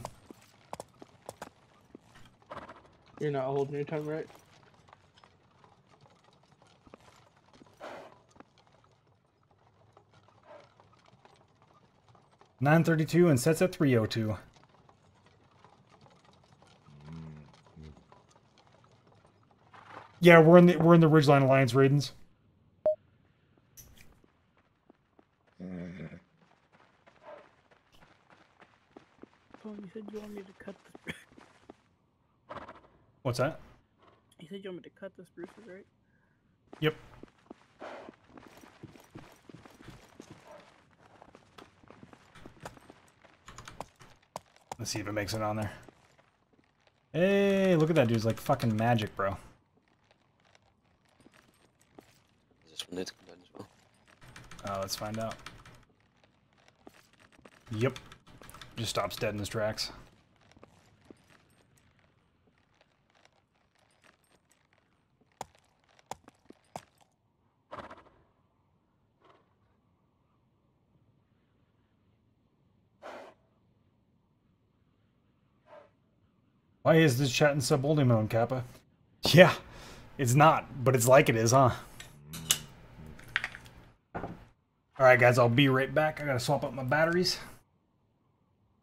You're not holding your tongue right. $932 and sets at 302. Yeah, we're in the Ridgeline Alliance, Raidens. Oh, you said you want me to cut the What's that? You said you want me to cut the spruces, right? Yep. Let's see if it makes it on there. Hey, look at that dude's like fucking magic, bro. Does this one need to come down as well? Let's find out. Yep. Just stops dead in his tracks. Why is this chat in sub-only mode, Kappa? Yeah, it's not, but it's like it is, huh? Alright guys, I'll be right back. I gotta swap up my batteries.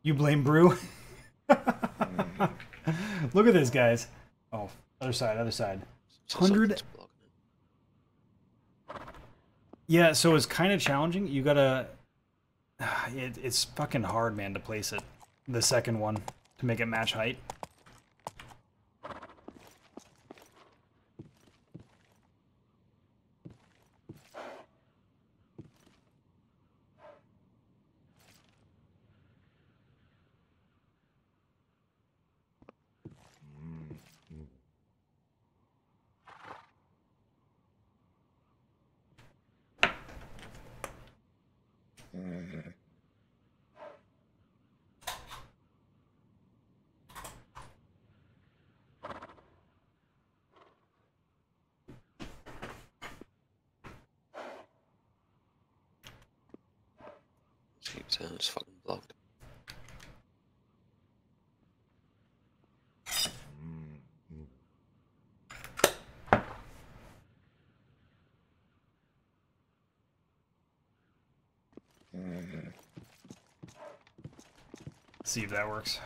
You blame Brew. Look at this, guys. Oh, other side, other side. 100. Yeah, so it's kind of challenging. You gotta... It's fucking hard, man, to place it. The second one, to make it match height. Keep saying it's fucking blocked. See if that works.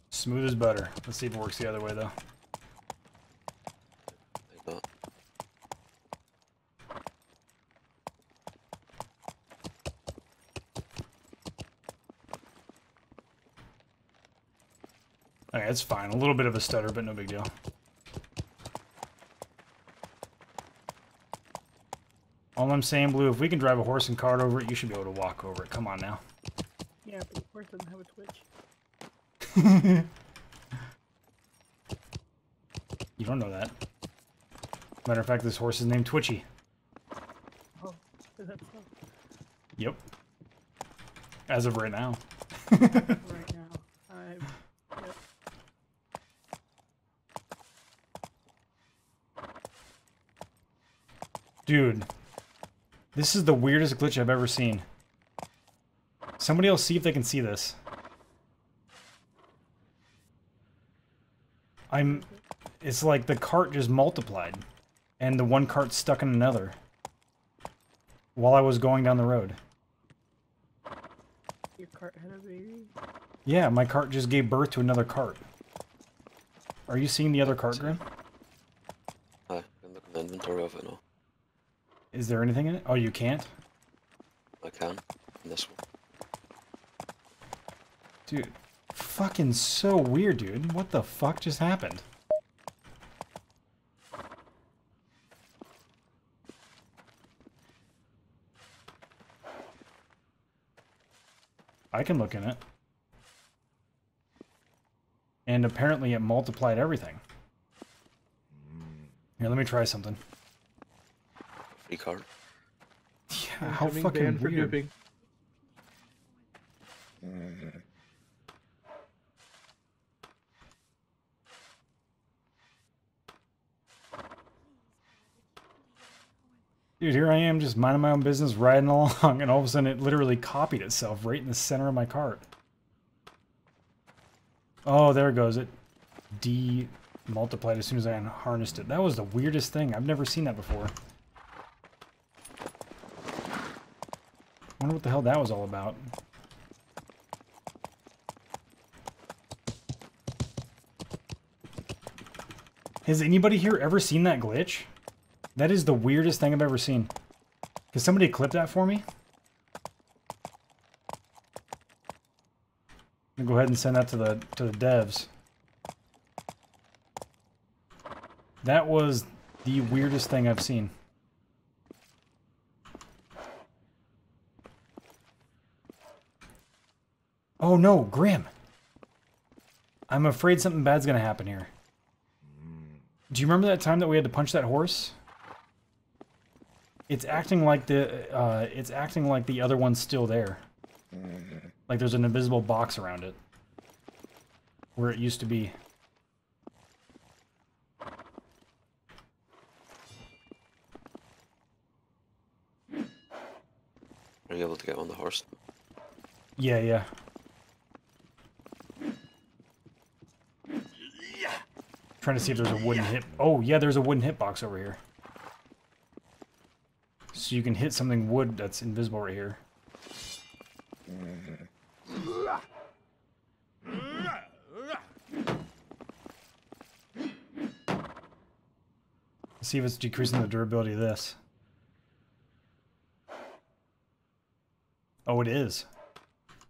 Smooth as butter. Let's see if it works the other way, though. Like that. Okay, it's fine. A little bit of a stutter, but no big deal. All I'm saying, Blue, if we can drive a horse and cart over it, you should be able to walk over it. Come on now. Yeah, but the horse doesn't have a twitch. You don't know that. Matter of fact, this horse is named Twitchy. Oh, is that so? Yep. As of right now. Right now. Yep. Dude. This is the weirdest glitch I've ever seen. Somebody else see if they can see this. It's like the cart just multiplied. And the one cart stuck in another. While I was going down the road. Your cart had a baby. Yeah, my cart just gave birth to another cart. Are you seeing the other cart, Grim? I can look in the inventory of it now. Is there anything in it? Oh, you can't? I can. In this one. Dude, fucking so weird, dude. What the fuck just happened? I can look in it. And apparently it multiplied everything. Here, let me try something. Free card. Yeah, how Incoming fucking ban for weird. duping. Dude, here I am just minding my own business, riding along, and all of a sudden it literally copied itself right in the center of my cart. Oh, there it goes. It de-multiplied as soon as I unharnessed it. That was the weirdest thing. I've never seen that before. I wonder what the hell that was all about. Has anybody here ever seen that glitch? That is the weirdest thing I've ever seen. Can somebody clip that for me? I'm gonna go ahead and send that to the devs. That was the weirdest thing I've seen. Oh no, Grim. I'm afraid something bad's gonna happen here. Do you remember that time that we had to punch that horse? It's acting like the other one's still there. Like there's an invisible box around it. Where it used to be. Are you able to get on the horse? Yeah, yeah. Trying to see if there's a wooden hit. Oh, yeah, there's a wooden hitbox over here. So you can hit something wood that's invisible right here. Let's see if it's decreasing the durability of this. Oh, it is.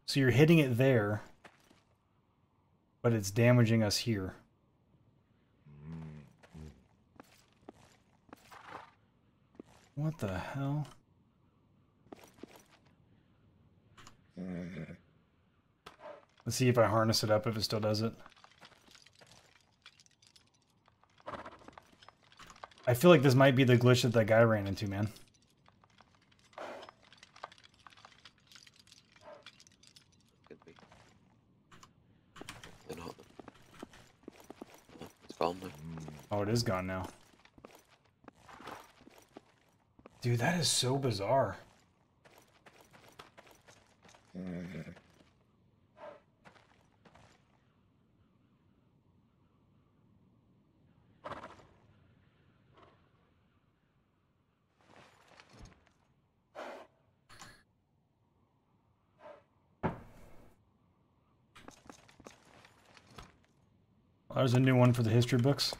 So you're hitting it there, but it's damaging us here. What the hell? Let's see if I harness it up, if it still does it. I feel like this might be the glitch that guy ran into, man. Could be. They're not. Oh, it's gone now. Oh, it is gone now. Dude, that is so bizarre. Well, there's a new one for the history books.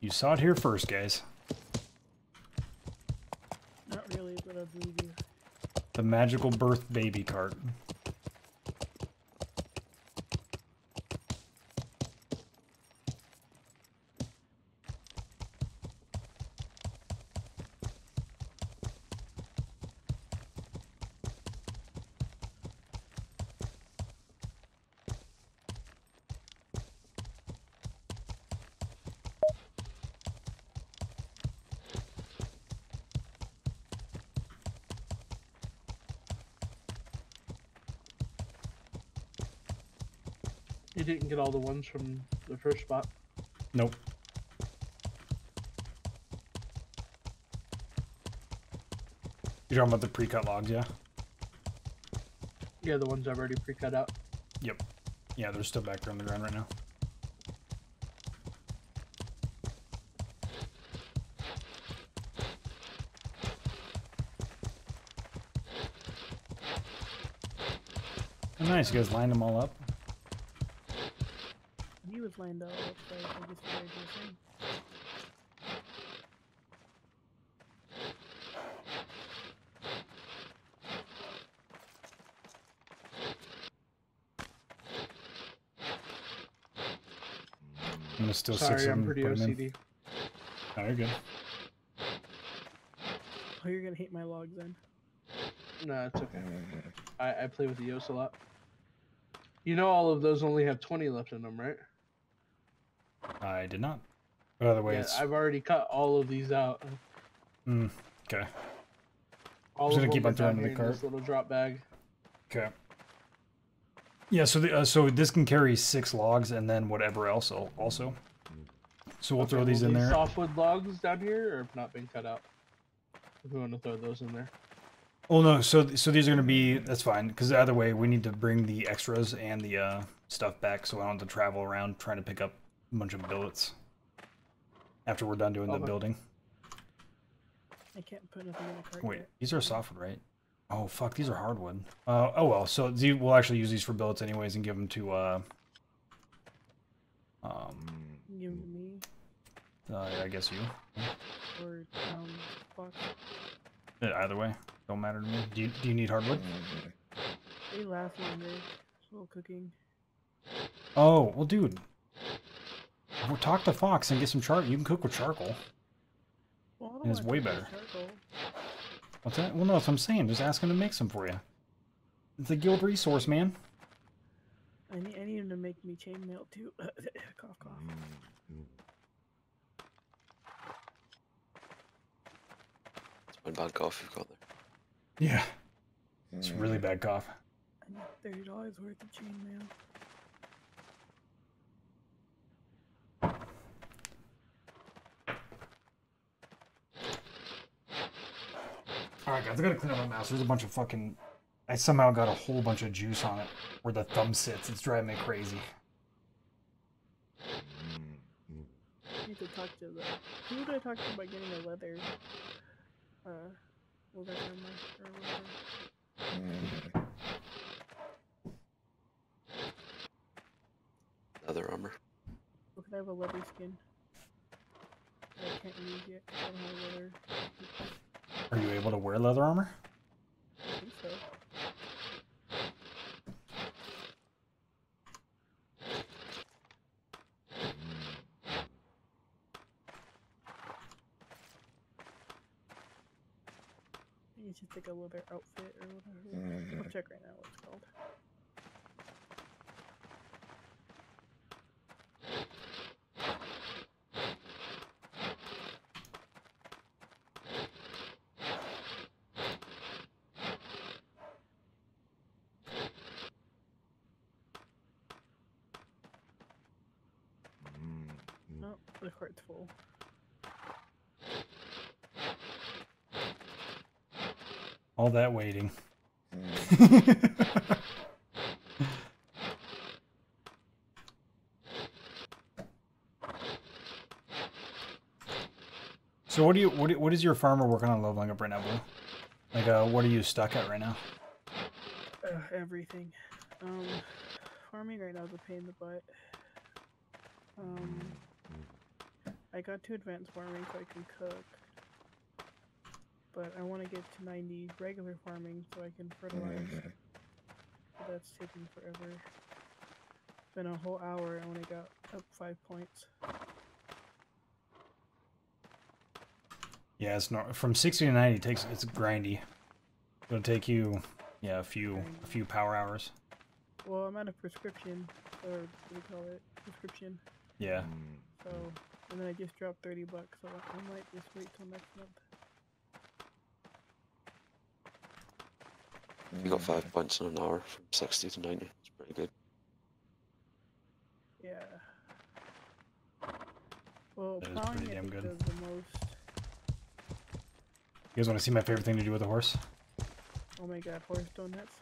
You saw it here first, guys. Not really, but I believe you. The magical birth baby cart. You didn't get all the ones from the first spot. Nope. You're talking about the pre-cut logs, yeah? Yeah, the ones I've already pre-cut out. Yep. Yeah, they're still back there on the ground right now. Oh, nice, you guys lined them all up. He was lined up, so I guess you guys were saying. I'm gonna still Sorry, stick I'm some. pretty put 'em in. OCD. Oh, you're good. Oh, you're gonna hate my logs then. No, it's okay. I play with the Yos a lot. You know all of those only have 20 left in them, right? I did not. But other Yeah, ways. I've already cut all of these out. Okay. All Just of gonna keep them on are throwing down in the here cart. this little drop bag. Okay. Yeah, so so this can carry 6 logs and then whatever else also. So we'll Okay, throw these will in there. Softwood logs down here, or have not been cut out? If we want to throw those in there. Oh no, so these are gonna be, that's fine, because either way we need to bring the extras and the stuff back, so I don't have to travel around trying to pick up a bunch of billets after we're done doing the Okay. building. I can't put nothing in the cart Wait, yet. these are softwood, right? Oh fuck, these are hardwood. Oh well, so we'll actually use these for billets anyways and give them to Give them to me I guess you. or Fox. Either way, don't matter to me. Do you need hardwood? They last longer. It's a little cooking. Oh well, dude. We'll talk to Fox and get some charcoal. You can cook with charcoal. Well, I don't And it's wanna way cook with better. charcoal. What's that? Well, no, that's what I'm saying. Just ask him to make some for you. It's a guild resource, man. I need him to make me chainmail too. Cough, cough. It's one bad cough you've got there. Yeah. It's really bad cough. I need $30 worth of chainmail. Alright guys, I gotta clean up my mouse. There's a bunch of fucking... I somehow got a whole bunch of juice on it where the thumb sits. It's driving me crazy. I need to talk to the... Who would I talk to about getting a leather... leather armor or whatever? Leather armor. Look, I have a leather skin. That I can't use yet. I don't have leather. Are you able to wear leather armor? I think so. I think it's just like a leather outfit or whatever. I'll check right now what it's called. Oh, the cart's full. All that waiting. So what is your farmer working on leveling up right now, Blue? Like what are you stuck at right now? Everything. Farming right now is a pain in the butt. I got to advanced farming so I can cook. But I want to get to 90 regular farming so I can fertilize. But that's taking forever. It's been a whole hour and I only got up 5 points. Yeah, it's not from 60 to 90. It's grindy. It'll take you, yeah, a few power hours. Well, I'm out of prescription, or what do you call it? Prescription. Yeah. So, and then I just dropped $30, so I might just wait till next month. You got 5 points in an hour from 60 to 90. It's pretty good. Yeah. Well, That is plowing pretty I damn think good. does the most. You guys want to see my favorite thing to do with a horse? Oh my god, horse donuts.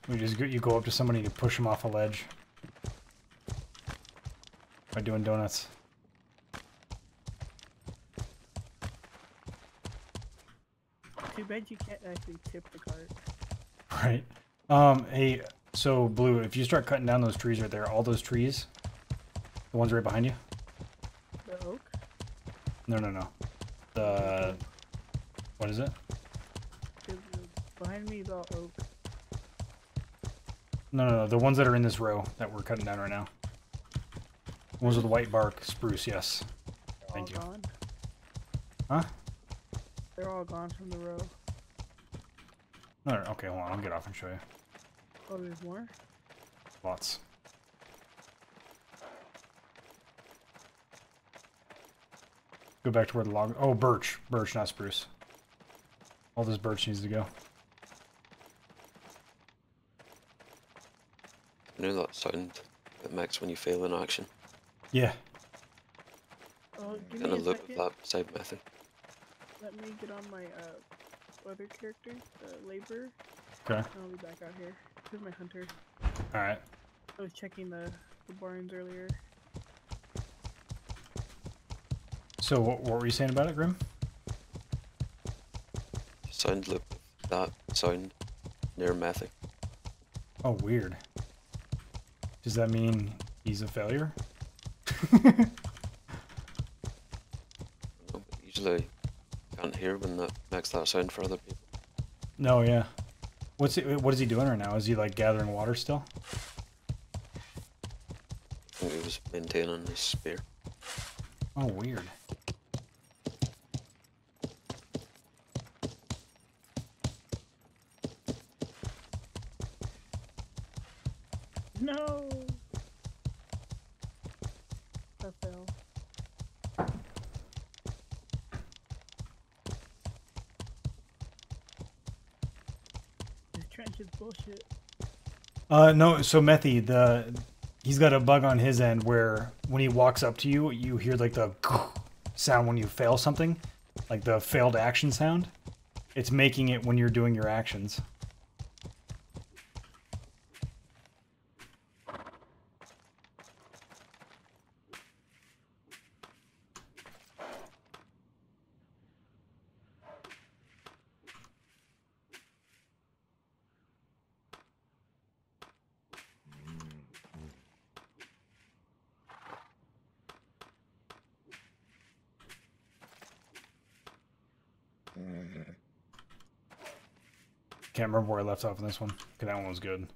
You go up to somebody and you push them off a ledge by doing donuts. Too bad you can't actually tip the cart. Right. Hey, so Blue, if you start cutting down those trees right there, all those trees, the ones right behind you. The oak? No. The what is it? Behind me is all oak. No. The ones that are in this row that we're cutting down right now. The ones with the white bark, spruce. Yes. They're Thank you. all gone. Huh? They're all gone from the row. No. Okay, hold on. I'll get off and show you. Oh, there's more? Lots. Go back to where the log. Oh, birch, not spruce. All this birch needs to go. You know that sound it makes when you fail in action? Yeah. Oh, give In me a a loop second. of that side method. Let me get on my other character, the laborer. Okay. I'll be back out here. This is my hunter. All right. I was checking the barns earlier. So what were you saying about it, Grim? Sound loop of that sound near method. Oh, weird. Does that mean he's a failure? No, but usually you can't hear when that makes that sound for other people. No, yeah. What is he doing right now? Is he like gathering water still? I think he was maintaining his spear. Oh, weird. No. I fell. This trench is bullshit. No, so Methy, he's got a bug on his end where when he walks up to you, you hear like the sound when you fail something, like the failed action sound. It's making it when you're doing your actions. Can't remember where I left off on this one. Okay, that one was good.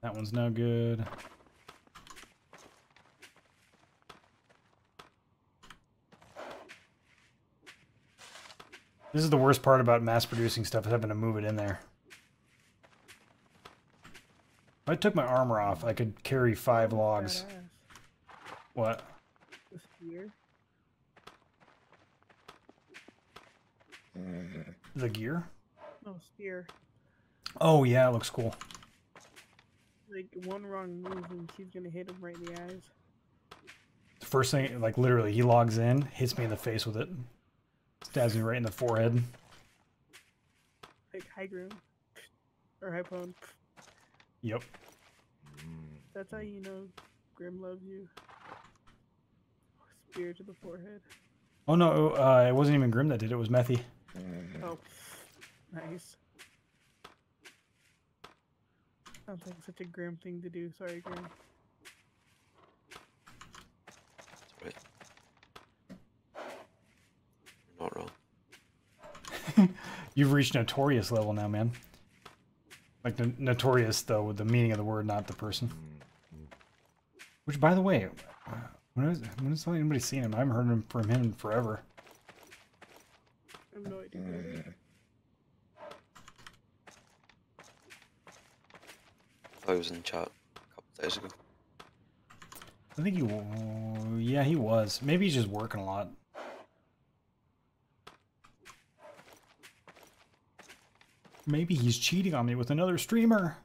That one's no good. This is the worst part about mass producing stuff, is having to move it in there. If I took my armor off, I could carry 5 logs. Badass. What? The spear. The gear? No, spear. Oh yeah, it looks cool. Like, one wrong move and she's gonna hit him right in the eyes. The first thing, like literally, he logs in, hits me in the face with it. Stabs me right in the forehead. Like, high ground. Or high pwn. Yep. That's how you know Grim loves you. Spear to the forehead. Oh no, it wasn't even Grim that did it, it was Methy. Oh, nice. Sounds like such a Grim thing to do. Sorry, Grim. That's right. You're not wrong. You've reached notorious level now, man. Like notorious, though, with the meaning of the word, not the person. Which, by the way, when has anybody seen him? I haven't heard from him in forever. I have no idea. I was in chat a couple days ago. I think yeah, he was. Maybe he's just working a lot. Maybe he's cheating on me with another streamer.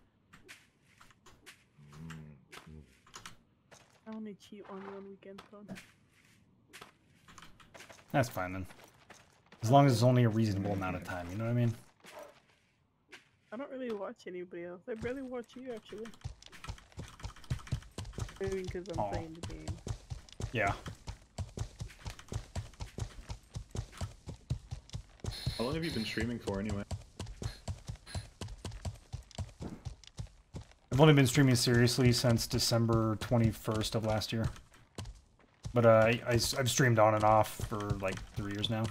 I only cheat on you on weekends, phone. That's fine then. As long as it's only a reasonable amount of time, you know what I mean? I don't really watch anybody else. I barely watch you, actually. Maybe because I'm Aw. playing the game. Yeah. How long have you been streaming for anyway? I've only been streaming seriously since December 21st of last year. But I've streamed on and off for like 3 years now.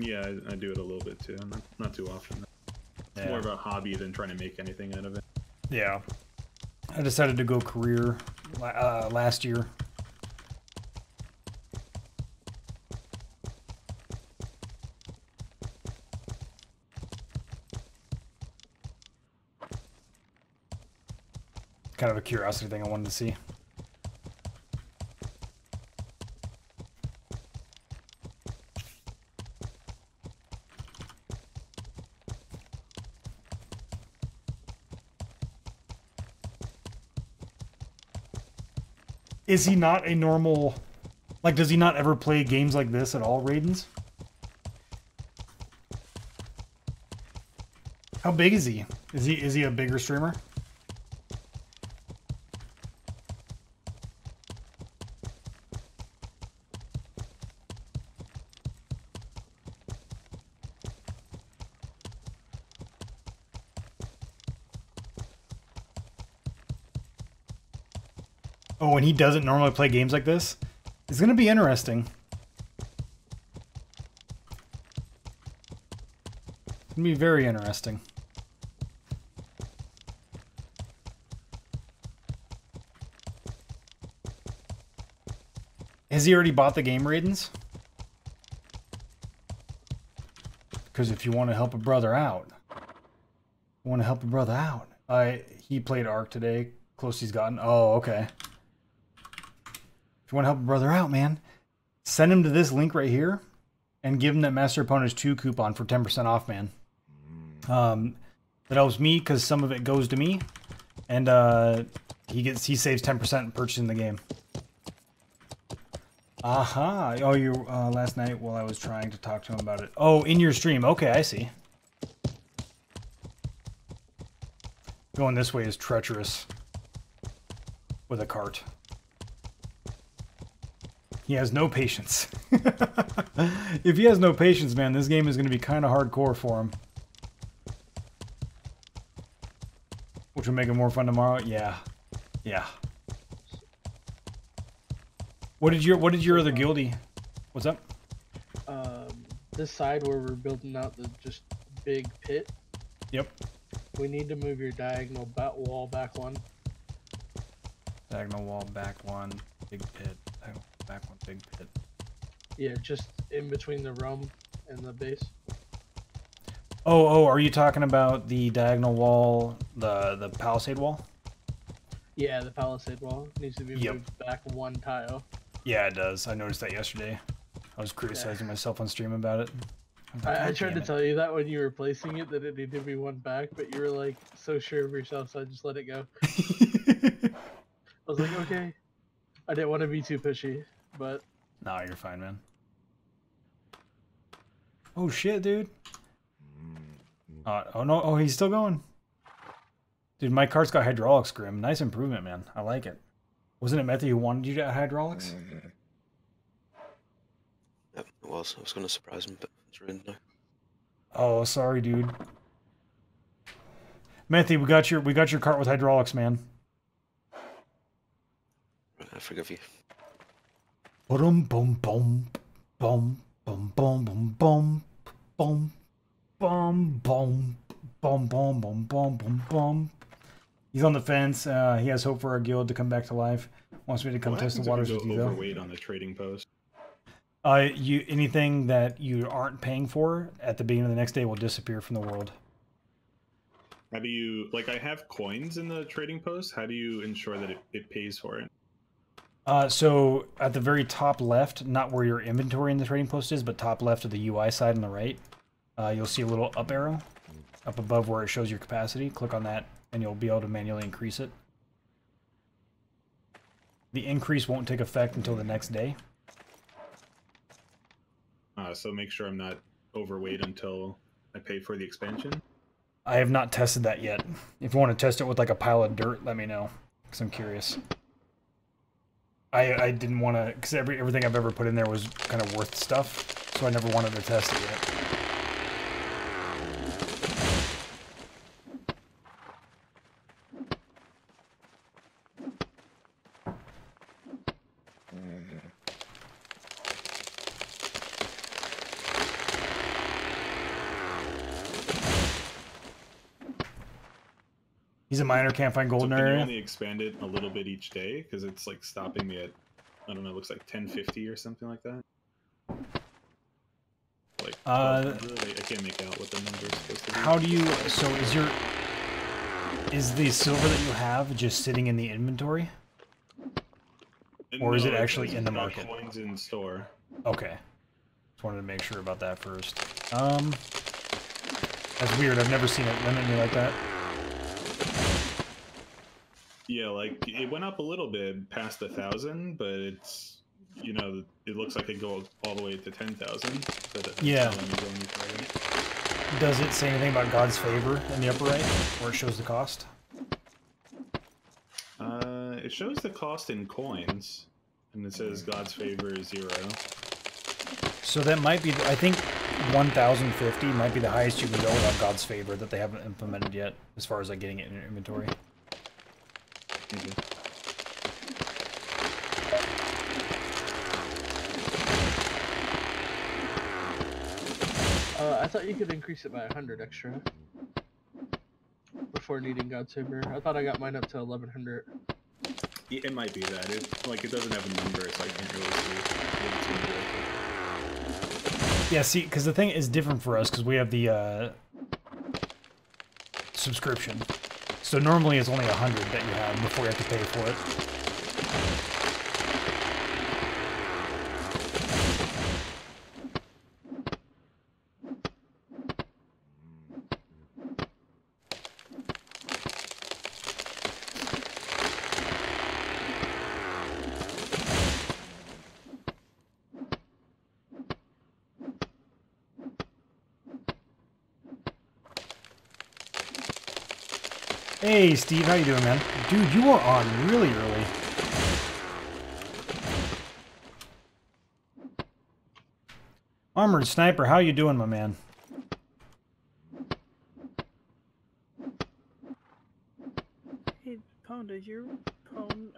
Yeah, I do it a little bit too. Not too often. It's more of a hobby than trying to make anything out of it. Yeah. I decided to go career last year. Kind of a curiosity thing I wanted to see. Is he not a normal... Like, does he not ever play games like this at all, Raidens? How big is he? Is he a bigger streamer? Oh, and he doesn't normally play games like this? It's gonna be interesting. It's gonna be very interesting. Has he already bought the game, Raidens? Because if you want to help a brother out, He played Ark today. Close he's gotten. Oh, okay. If you want to help a brother out, man, send him to this link right here and give him that Masterofpwnage 2 coupon for 10% off, man. That helps me because some of it goes to me, and he saves 10% purchasing the game. Aha! Oh, you last night while I was trying to talk to him about it. Oh, in your stream. Okay, I see. Going this way is treacherous with a cart. He has no patience. If he has no patience, man, this game is going to be kind of hardcore for him. Which will make it more fun tomorrow. Yeah, yeah. What did your other guildie? What's up? This side where we're building out the just big pit. Yep. We need to move your diagonal wall back one. Diagonal wall back one, big pit. Diagonal back one, big pit. Yeah, just in between the roam and the base. Oh, are you talking about the diagonal wall, the palisade wall? Yeah, the palisade wall needs to be moved back one tile. Yeah, it does. I noticed that yesterday. I was criticizing myself on stream about it. I tried to tell you that when you were placing it, that it needed to be one back, but you were like so sure of yourself, so I just let it go. I was like, okay. I didn't want to be too pushy, but... Nah, you're fine, man. Oh shit, dude. Oh no, oh, he's still going. Dude, my cart's got hydraulics, Grim. Nice improvement, man. I like it. Wasn't it Methy who wanted you to add hydraulics? Yep, it was. I was going to surprise him, but it's ruined now. Oh, sorry, dude. Methy, we got your cart with hydraulics, man. Right, I forgive you. Boom, boom, boom, boom, boom, boom, boom, boom, boom, boom, boom, boom, boom, boom, boom, boom, boom. He's on the fence. He has hope for our guild to come back to life. Wants me to come test the waters with you, though. Overweight on the trading post. Anything that you aren't paying for at the beginning of the next day will disappear from the world. How do you, like, I have coins in the trading post. How do you ensure that it pays for it? So at the very top left, not where your inventory in the trading post is, but top left of the UI side on the right, you'll see a little up arrow up above where it shows your capacity. Click on that and you'll be able to manually increase it. The increase won't take effect until the next day. So make sure I'm not overweight until I pay for the expansion. I have not tested that yet. If you want to test it with like a pile of dirt, let me know, because I'm curious. I didn't want to, because everything I've ever put in there was kind of worth stuff, so I never wanted to test it yet. He's a miner, can't find gold in our area. area. Only expand it a little bit each day because it's like stopping me at, I don't know, it looks like 1050 or something like that. Like I can't make out what the number is supposed to be. How do you? So is the silver that you have just sitting in the inventory, or is it actually in the market? Coins in store. Okay, just wanted to make sure about that first. That's weird. I've never seen it limit me like that. Yeah, like it went up a little bit past 1,000, but it's, you know, it looks like it goes all the way to 10,000. Yeah. Does it say anything about God's favor in the upper right, where it shows the cost? It shows the cost in coins, and it says God's favor is 0. So that might be, I think 1,050 might be the highest you can go without God's favor that they haven't implemented yet, as far as like getting it in your inventory. I thought you could increase it by 100 extra before needing God's favor. I thought I got mine up to 1,100. Yeah, it might be that. It doesn't have a number, so I can't really see what it's going to do. Yeah, see, because the thing is different for us, because we have the subscription. So normally it's only 100 that you have before you have to pay for it. Hey, Steve, how you doing, man? Dude, you are on really early. Armored Sniper, how you doing, my man? Hey, Pone, does your Pone,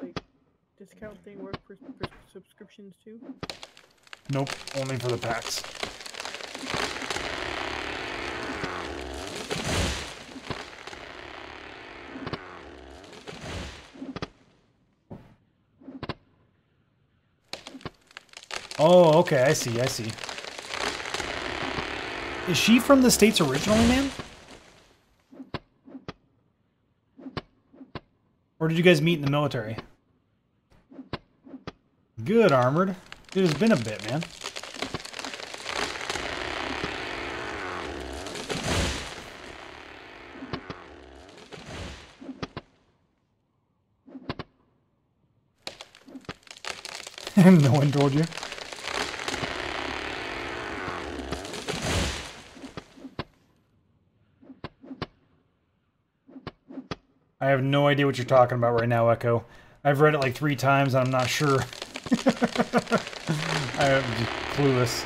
like, discount thing work for subscriptions too? Nope, only for the packs. Oh, okay, I see, I see. Is she from the States originally, man? Or did you guys meet in the military? Good, Armored. Dude, it's been a bit, man. No one told you? I have no idea what you're talking about right now, Echo. I've read it like 3 times and I'm not sure. I'm just clueless.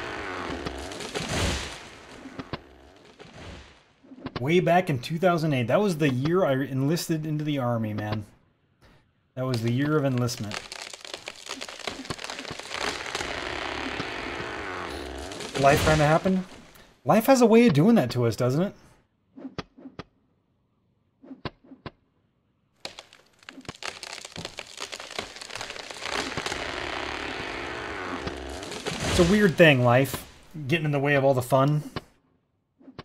Way back in 2008. That was the year I enlisted into the army, man. That was the year of enlistment. Life kind of happened. Life has a way of doing that to us, doesn't it? It's a weird thing, life. Getting in the way of all the fun.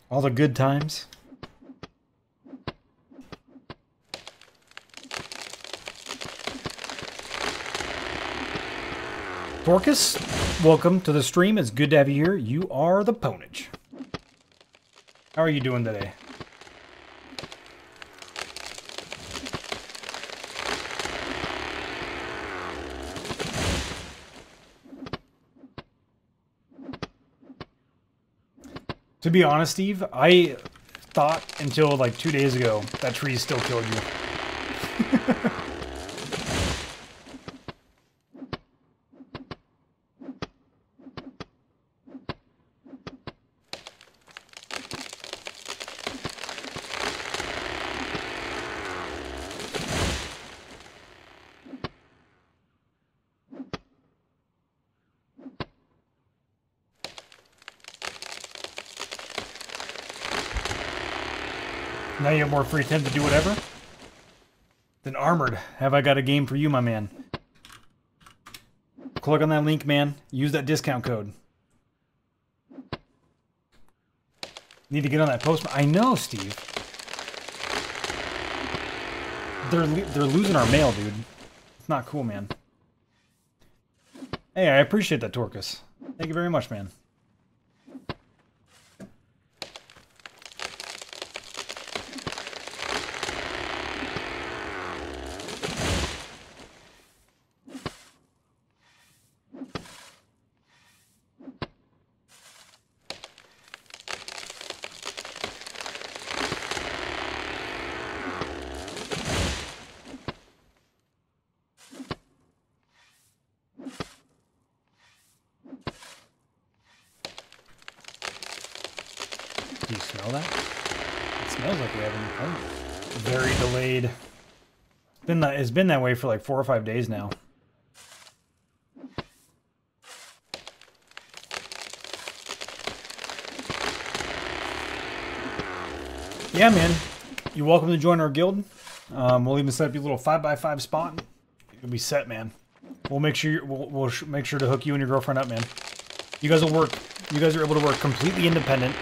All the good times. Dorcas, welcome to the stream. It's good to have you here. You are the Pwnage. How are you doing today? To be honest, Steve, I thought until like 2 days ago that tree still killed you. Now you have more free time to do whatever? Then Armored, have I got a game for you, my man. Click on that link, man. Use that discount code. Need to get on that post. I know, Steve. They're losing our mail, dude. It's not cool, man. Hey, I appreciate that, Torcus. Thank you very much, man. Do you smell that? It smells like we have a new pony. Very delayed. It's been that way for like 4 or 5 days now. Yeah, man. You're welcome to join our guild. We'll even set up your little 5x5 spot. You'll be set, man. We'll make sure we'll make sure to hook you and your girlfriend up, man. You guys will work. You guys are able to work completely independent.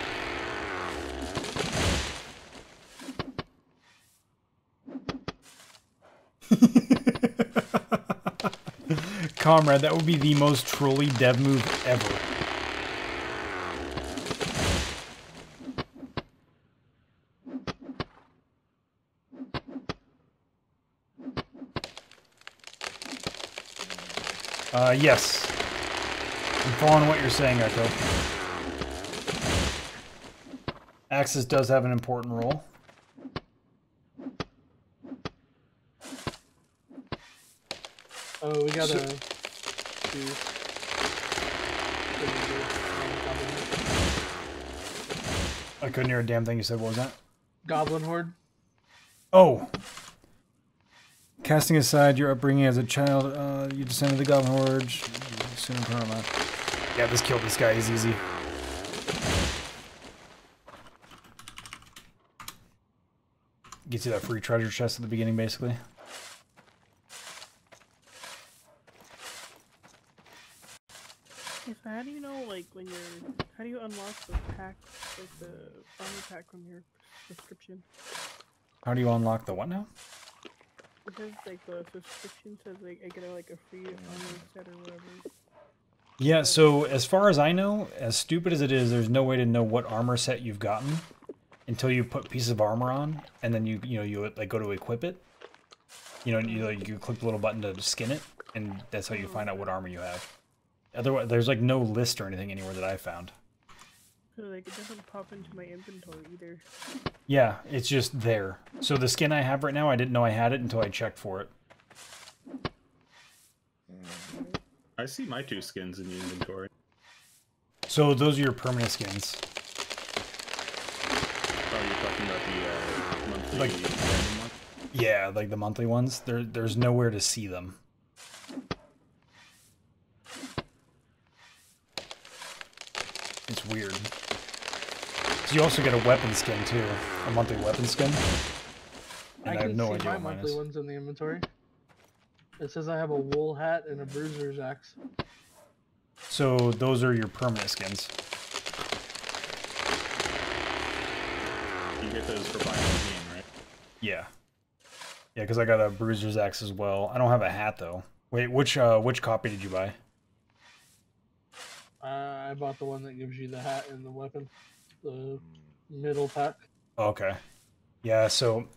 Comrade, that would be the most trolly dev move ever. Yes. I'm following what you're saying, Echo. Axis does have an important role. Oh, we got a... I couldn't hear a damn thing you said. What was that? Goblin Horde. Oh! Casting aside your upbringing as a child, you descended the Goblin Horde. Soon karma. Yeah, this killed this guy is easy. Gets you that free treasure chest at the beginning, basically. Okay, so how do you know, like, when you're... How do you unlock the pack, like, the armor pack from your subscription? How do you unlock the what now? Because, like, the subscription says, like, I get, like, a free armor set or whatever. Yeah, so as far as I know, as stupid as it is, there's no way to know what armor set you've gotten until you put pieces of armor on, and then you like go to equip it. You click the little button to skin it, and that's how you find out what armor you have. Otherwise, there's like no list or anything anywhere that I found. So, like, it doesn't pop into my inventory either. Yeah, it's just there. So the skin I have right now, I didn't know I had it until I checked for it. I see my 2 skins in the inventory. So those are your permanent skins. Oh, you're talking about the monthly Like- random one? Yeah, like the monthly ones. There's nowhere to see them. It's weird. So you also get a weapon skin too, a monthly weapon skin. And I have no idea my what mine monthly is. ones in the inventory. It says I have a wool hat and a bruiser's axe. So those are your permanent skins. You get those for buying the game, right? Yeah. Yeah, because I got a bruiser's axe as well. I don't have a hat though. Wait, which copy did you buy? I bought the one that gives you the hat and the weapon. The middle pack. Okay. Yeah, so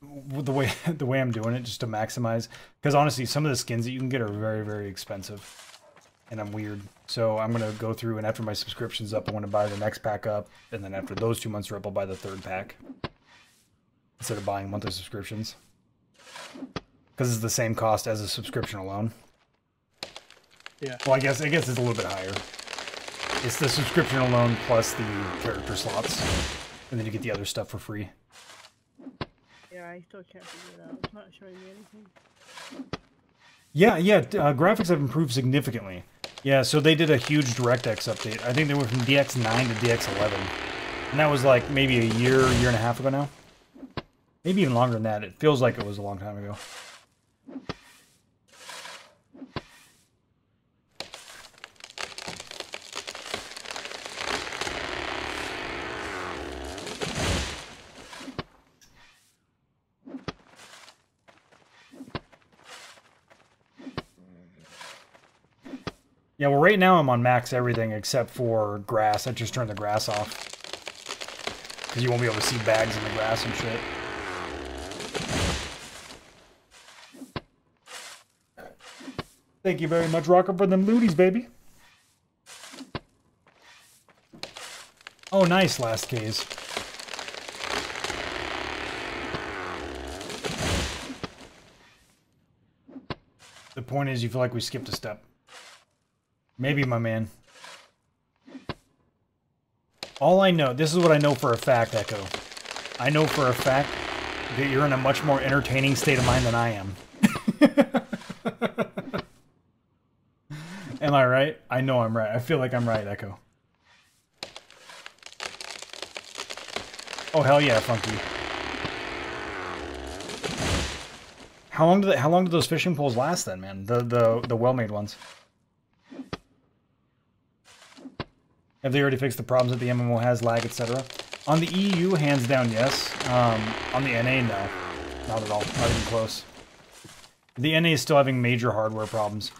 the way I'm doing it just to maximize, because honestly some of the skins that you can get are very, very expensive, and I'm weird, so I'm gonna go through, and after my subscription's up I want to buy the next pack up, and then after those 2 months are up I'll buy the 3rd pack instead of buying monthly subscriptions, because it's the same cost as a subscription alone. Yeah. Well, I guess it's a little bit higher. It's the subscription alone plus the character slots, and then you get the other stuff for free. Yeah, I still can't figure it out. It's not showing me anything. Yeah, graphics have improved significantly. Yeah, so they did a huge DirectX update. I think they went from DX9 to DX11. And that was like maybe a year and a half ago now. Maybe even longer than that. It feels like it was a long time ago. Yeah, well, right now I'm on max everything except for grass. I just turned the grass off. Because you won't be able to see bags in the grass and shit. Thank you very much, Rocker, for them looties, baby. Oh, nice, last case. The point is, you feel like we skipped a step. Maybe, my man. All I know, this is what I know for a fact, Echo. I know for a fact that you're in a much more entertaining state of mind than I am. Am I right? I know I'm right. I feel like I'm right, Echo. Oh, hell yeah, Funky. How long did those fishing poles last then, man? The well-made ones. Have they already fixed the problems that the MMO has, lag, etc.? On the EU, hands down, yes. On the NA, no. Not at all. Not even close. The NA is still having major hardware problems.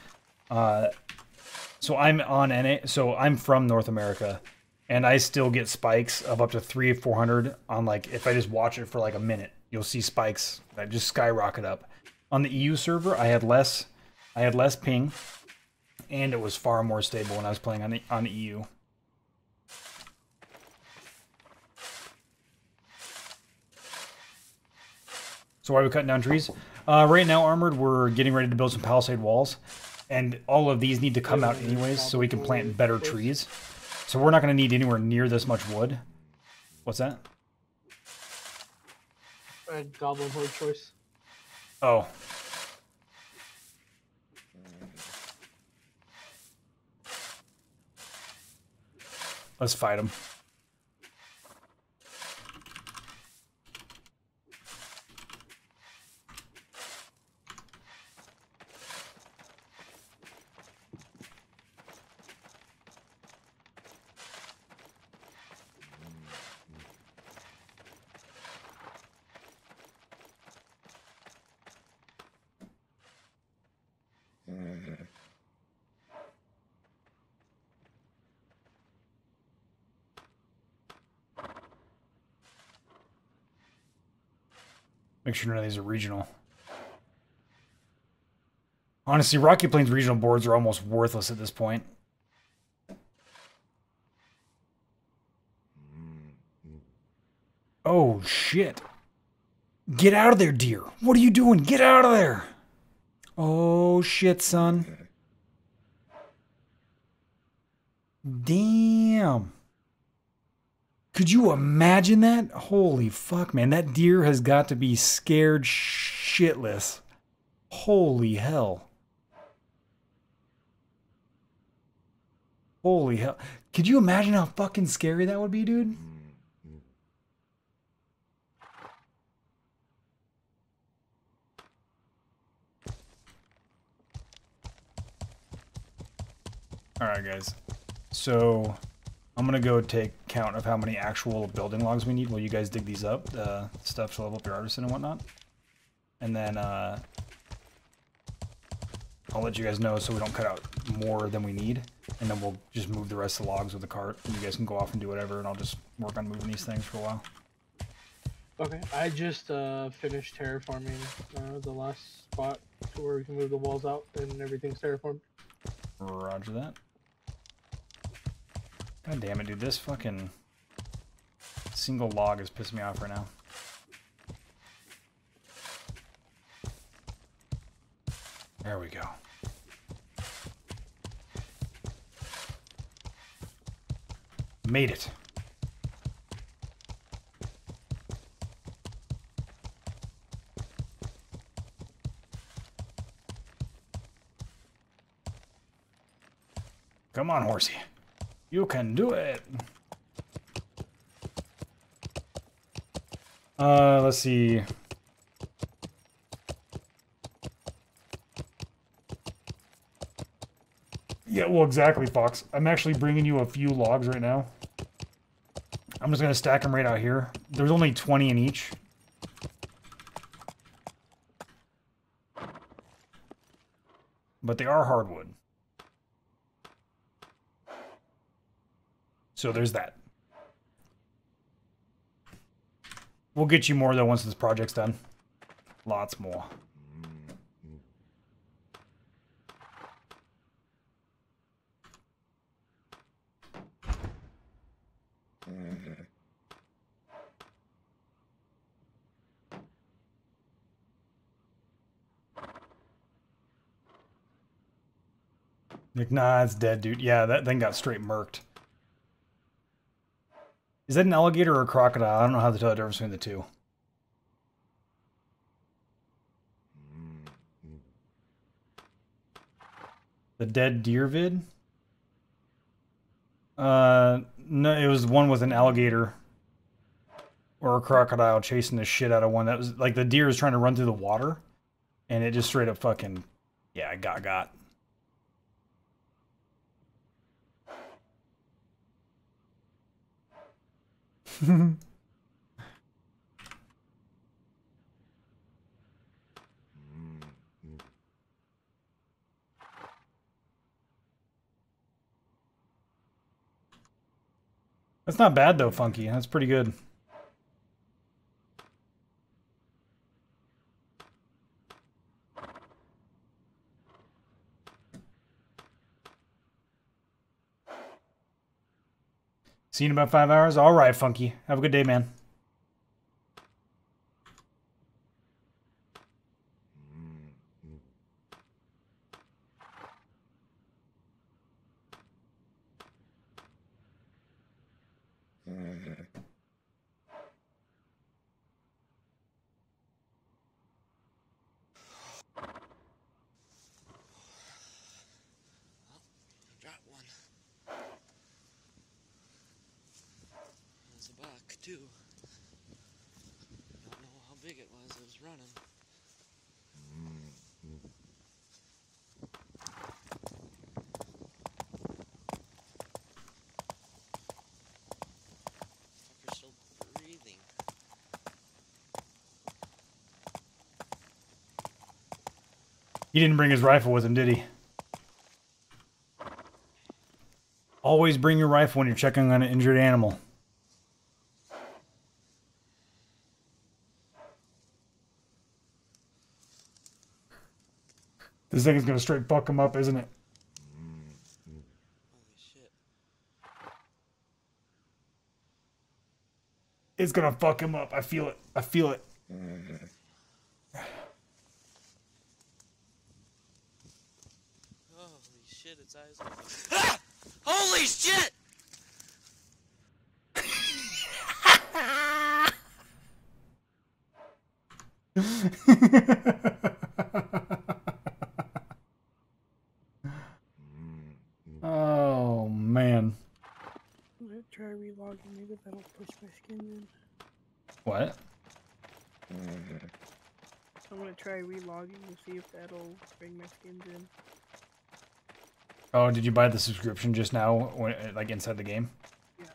So I'm on NA. So I'm from North America, and I still get spikes of up to 300 or 400 on like if I just watch it for like a minute, you'll see spikes that just skyrocket up. On the EU server, I had less ping, and it was far more stable when I was playing on the EU. So why are we cutting down trees? Right now, Armored, we're getting ready to build some palisade walls. And all of these need to come out anyways so we can plant better trees. So we're not going to need anywhere near this much wood. What's that? Goblin horde choice. Oh. Let's fight them. Make sure none of these are regional. Honestly, Rocky Plains regional boards are almost worthless at this point. Oh, shit. Get out of there, deer. What are you doing? Get out of there. Oh, shit, son. Damn. Could you imagine that? Holy fuck, man. That deer has got to be scared shitless. Holy hell. Holy hell. Could you imagine how fucking scary that would be, dude? Alright, guys. So, I'm gonna go take count of how many actual building logs we need while you guys dig these up. Stuff to level up your artisan and whatnot. And then, I'll let you guys know so we don't cut out more than we need. And then we'll just move the rest of the logs with the cart. And you guys can go off and do whatever, and I'll just work on moving these things for a while. Okay, I just finished terraforming the last spot to where we can move the walls out and everything's terraformed. Roger that. God damn it, dude. This fucking single log is pissing me off right now. There we go. Made it. Come on, horsey. You can do it. Let's see. Yeah, well, exactly, Fox. I'm actually bringing you a few logs right now. I'm just going to stack them right out here. There's only 20 in each. But they are hardwood. So there's that. We'll get you more, though, once this project's done. Lots more. Like, nah, it's dead, dude. Yeah, that thing got straight murked. Is that an alligator or a crocodile? I don't know how to tell the difference between the two. The dead deer vid? No, it was one with an alligator or a crocodile chasing the shit out of one. That was like the deer is trying to run through the water, and it just straight up fucking, yeah, got. That's not bad though, Funky. That's pretty good. See you in about 5 hours? All right, Funky. Have a good day, man. Got one. There's a buck, too. Don't know how big it was running. Fucker's still breathing. He didn't bring his rifle with him, did he? Always bring your rifle when you're checking on an injured animal. This thing is gonna straight fuck him up, isn't it? Holy shit. It's gonna fuck him up. I feel it. I feel it. Holy shit, its eyes open. Ah! Holy shit! Oh man. I'm gonna try relogging. Maybe that'll push my skins in. What? I'm gonna try relogging to see if that'll bring my skins in. Oh, did you buy the subscription just now, when, like inside the game? Yeah.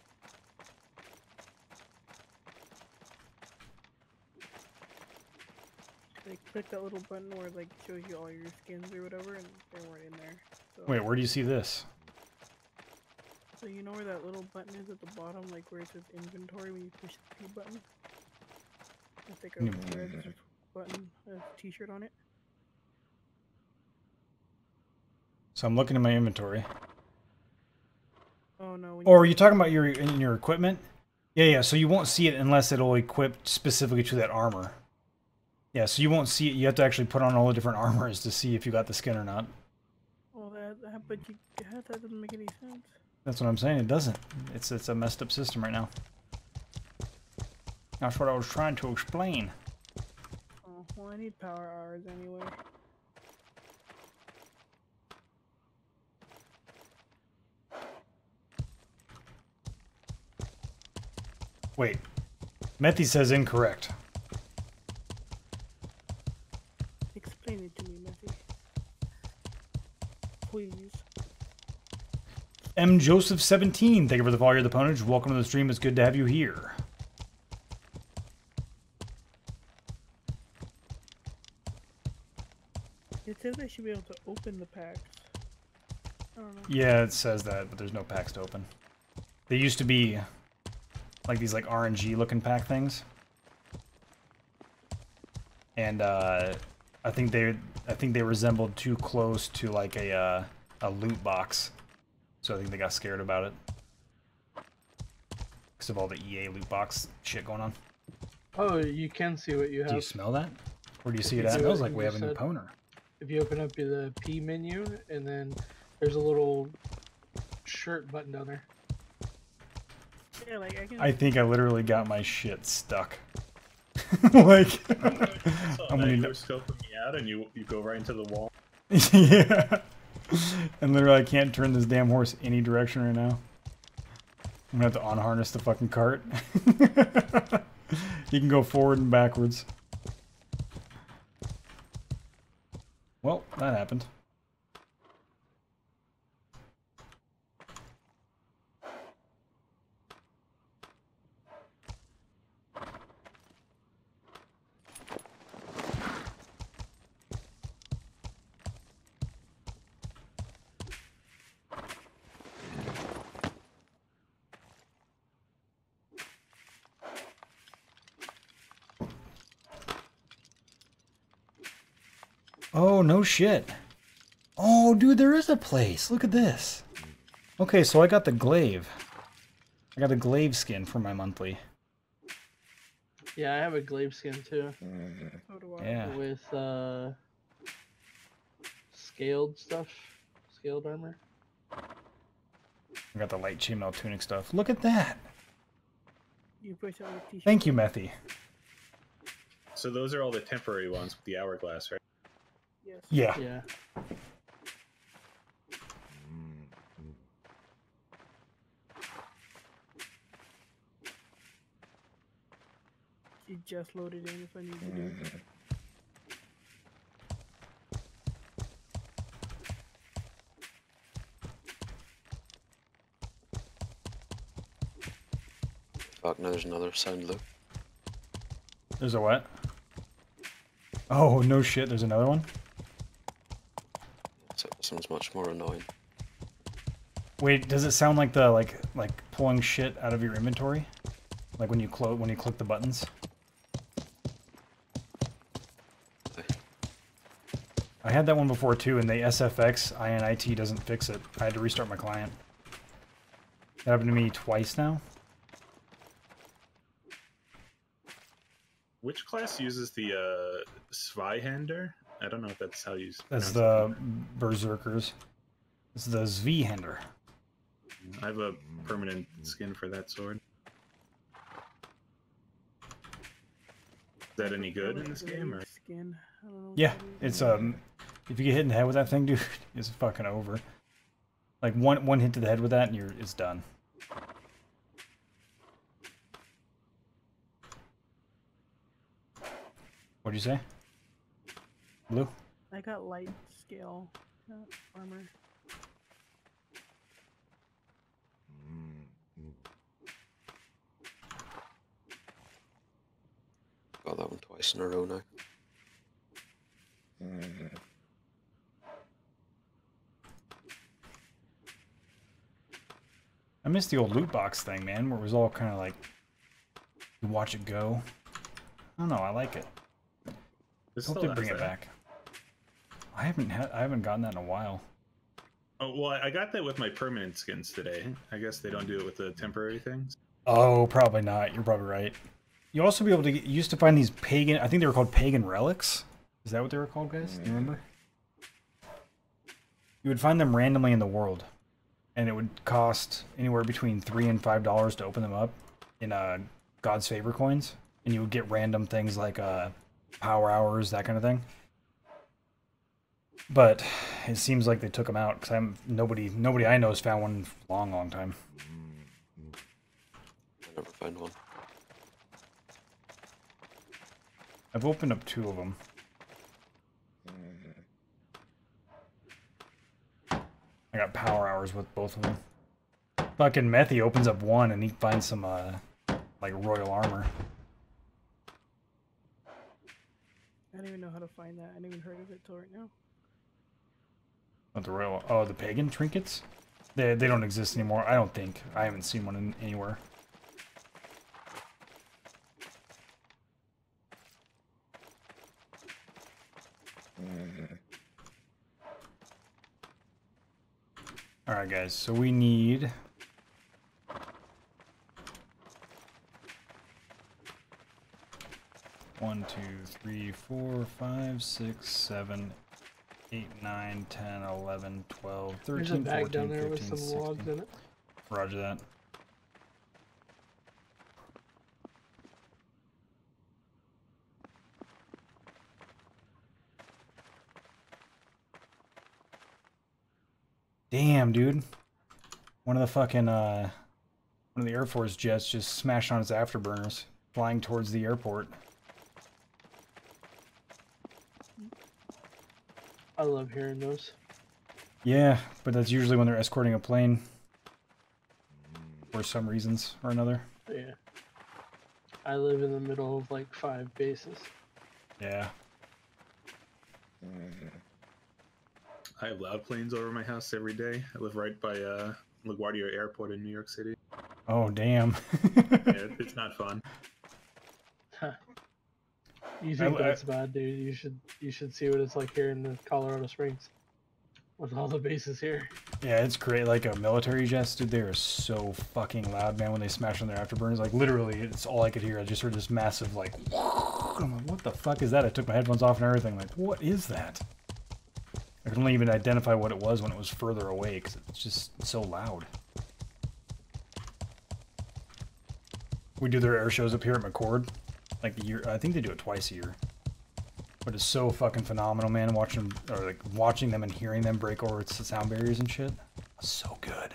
Like, click that little button where it, like, shows you all your skins or whatever, and they weren't in there. So, Wait, where do you see this? so you know where that little button is at the bottom, like where it says inventory when you push the P button? It's like a red button, a t-shirt on it. So I'm looking at my inventory. Oh no. When Or are you talking about your equipment? Yeah. So you won't see it unless it'll equip specifically to that armor. Yeah, so you won't see it. You have to actually put on all the different armors to see if you got the skin or not. Well, but that doesn't make any sense. That's what I'm saying. It doesn't. It's a messed up system right now. That's what I was trying to explain. Oh, well, I need power hours anyway. Wait. Methy says incorrect. Explain it to me, Matthew. Please. M. Joseph 17. Thank you for the follow. You're the Pwnage. Welcome to the stream. It's good to have you here. It says I should be able to open the packs. I don't know. Yeah, it says that, but there's no packs to open. They used to be like these like RNG looking pack things. And I think they resembled too close to like a loot box. So I think they got scared about it. Because of all the EA loot box shit going on. Oh, you can see what you have. Do you smell that? Or do you see you it at? It do smells it, like you we have a just new said- pwner. If you open up the P menu, and then there's a little shirt button down there. Yeah, like I can. I think I literally got my shit stuck. Like, I'm gonna You're scoping me out, and you go right into the wall. yeah. And literally, I can't turn this damn horse any direction right now. I'm gonna have to unharness the fucking cart. You can go forward and backwards. Well, that happened. Oh, no shit. Oh, dude, there is a place. Look at this. Okay, so I got the glaive. I got a glaive skin for my monthly. Yeah, I have a glaive skin too. So do I. Yeah. With scaled stuff. Scaled armor. I got the light chainmail tunic stuff. Look at that. You push out your t-shirt. Thank you, Methy. So those are all the temporary ones with the hourglass, right? Yes. Yeah. Yeah. You just loaded in if I need to do it. Fuck, now there's another sound loop. There's a what? Oh, no shit, there's another one? So this one's much more annoying. Wait, does it sound like the like pulling shit out of your inventory? Like when you click the buttons? I had that one before too, and the SFX INIT doesn't fix it. I had to restart my client. That happened to me twice now. Which class uses the Zweihander? I don't know if that's how you That's pronounce the Berserkers. It's the Zweihander. it. I have a permanent skin for that sword. Is that any good in this game? Or? Skin. I don't know what Yeah, that is. it's if you get hit in the head with that thing, dude, it's fucking over. Like one hit to the head with that, and it's done. What'd you say? Blue? I got light scale armor. Got that one twice in a row now. I miss the old loot box thing, man, where it was all kind of like you watch it go. I don't know, I like it. This Hope still they bring has it that. back. I haven't gotten that in a while. Oh well, I got that with my permanent skins today. I guess they don't do it with the temporary things. Oh, probably not. You're probably right. You also be able to you used to find these pagan. I think they were called pagan relics. Is that what they were called, guys? Do you remember? You would find them randomly in the world, and it would cost anywhere between $3 and $5 to open them up in God's favor coins, and you would get random things like power hours, that kind of thing. But it seems like they took them out because nobody I know has found one in a long time. I never found one. I've opened up 2 of them. I got power hours with both of them. Fucking Methy opens up one and he finds some like royal armor. I don't even know how to find that. I didn't even heard of it till right now. What the royal? Oh, the pagan trinkets? They don't exist anymore. I don't think. I haven't seen one anywhere. All right, guys. So we need. One, 2, 3, 4, 5, 6, 7, 8, 9, 10, 11, 12, There's a 13, bag 14, down there with 15, some logs 16. in it. Roger that. Damn, dude. One of the fucking, one of the Air Force jets just smashed on its afterburners, flying towards the airport. I love hearing those. Yeah, but that's usually when they're escorting a plane. For some reasons or another. Yeah. I live in the middle of like 5 bases. Yeah. I have loud planes over my house every day. I live right by LaGuardia Airport in New York City. Oh, damn. Yeah, it's not fun. You think that it's bad, dude? You should see what it's like here in the Colorado Springs with all the bases here. Yeah, it's great. Like a military jets, dude, they are so fucking loud, man. When they smash on their afterburners, like literally, it's all I could hear. I just heard this massive like. I'm like, what the fuck is that? I took my headphones off and everything. Like, what is that? I could only even identify what it was when it was further away because it's just so loud. We do their air shows up here at McCord, like the year. I think they do it twice a year. But it's so fucking phenomenal, man. Watching them and hearing them break over its sound barriers and shit. So good.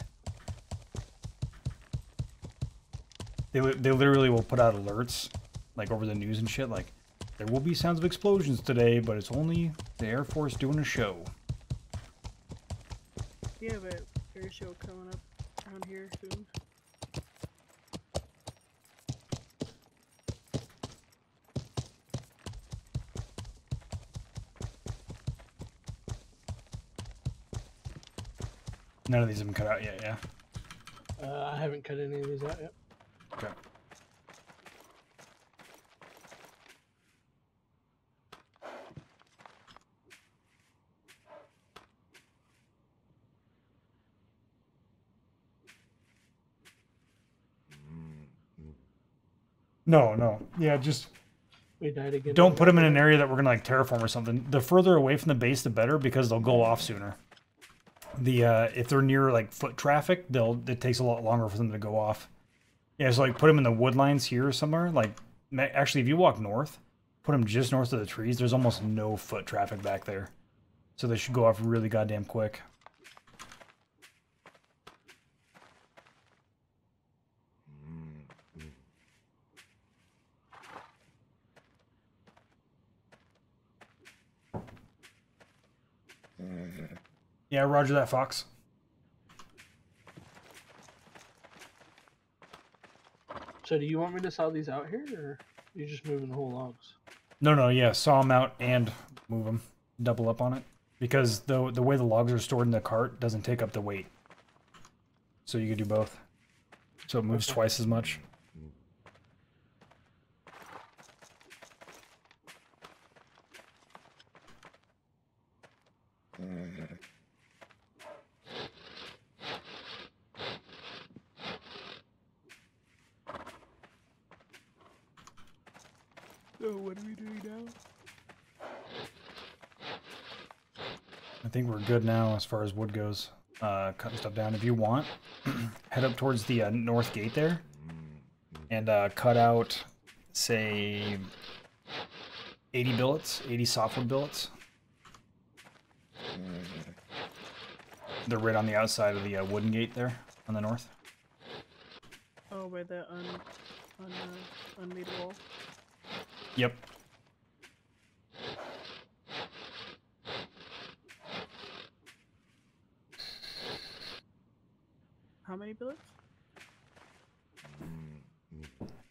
They literally will put out alerts, like over the news and shit, like there will be sounds of explosions today, but it's only the Air Force doing a show. You have an air show coming up around here soon. None of these have been cut out yet, yeah? I haven't cut any of these out yet. Okay. No. Yeah, just We died again. don't put them in an area that we're gonna like terraform or something. The further away from the base, the better, because they'll go off sooner. If they're near like foot traffic, it takes a lot longer for them to go off. Yeah, so like put them in the wood lines here or somewhere. Like actually, if you walk north, put them just north of the trees. There's almost no foot traffic back there, so they should go off really goddamn quick. Yeah, roger that, Fox. So do you want me to saw these out here, or you just moving the whole logs? No, yeah, saw them out and move them. Double up on it. Because the way the logs are stored in the cart doesn't take up the weight. So you could do both. So it moves twice as much. So what are we doing now? I think we're good now as far as wood goes. Cutting stuff down. If you want, head up towards the north gate there. And cut out, say, 80 billets, 80 softwood billets. They're right on the outside of the wooden gate there on the north. Oh, by the unmade wall. Yep. How many billets?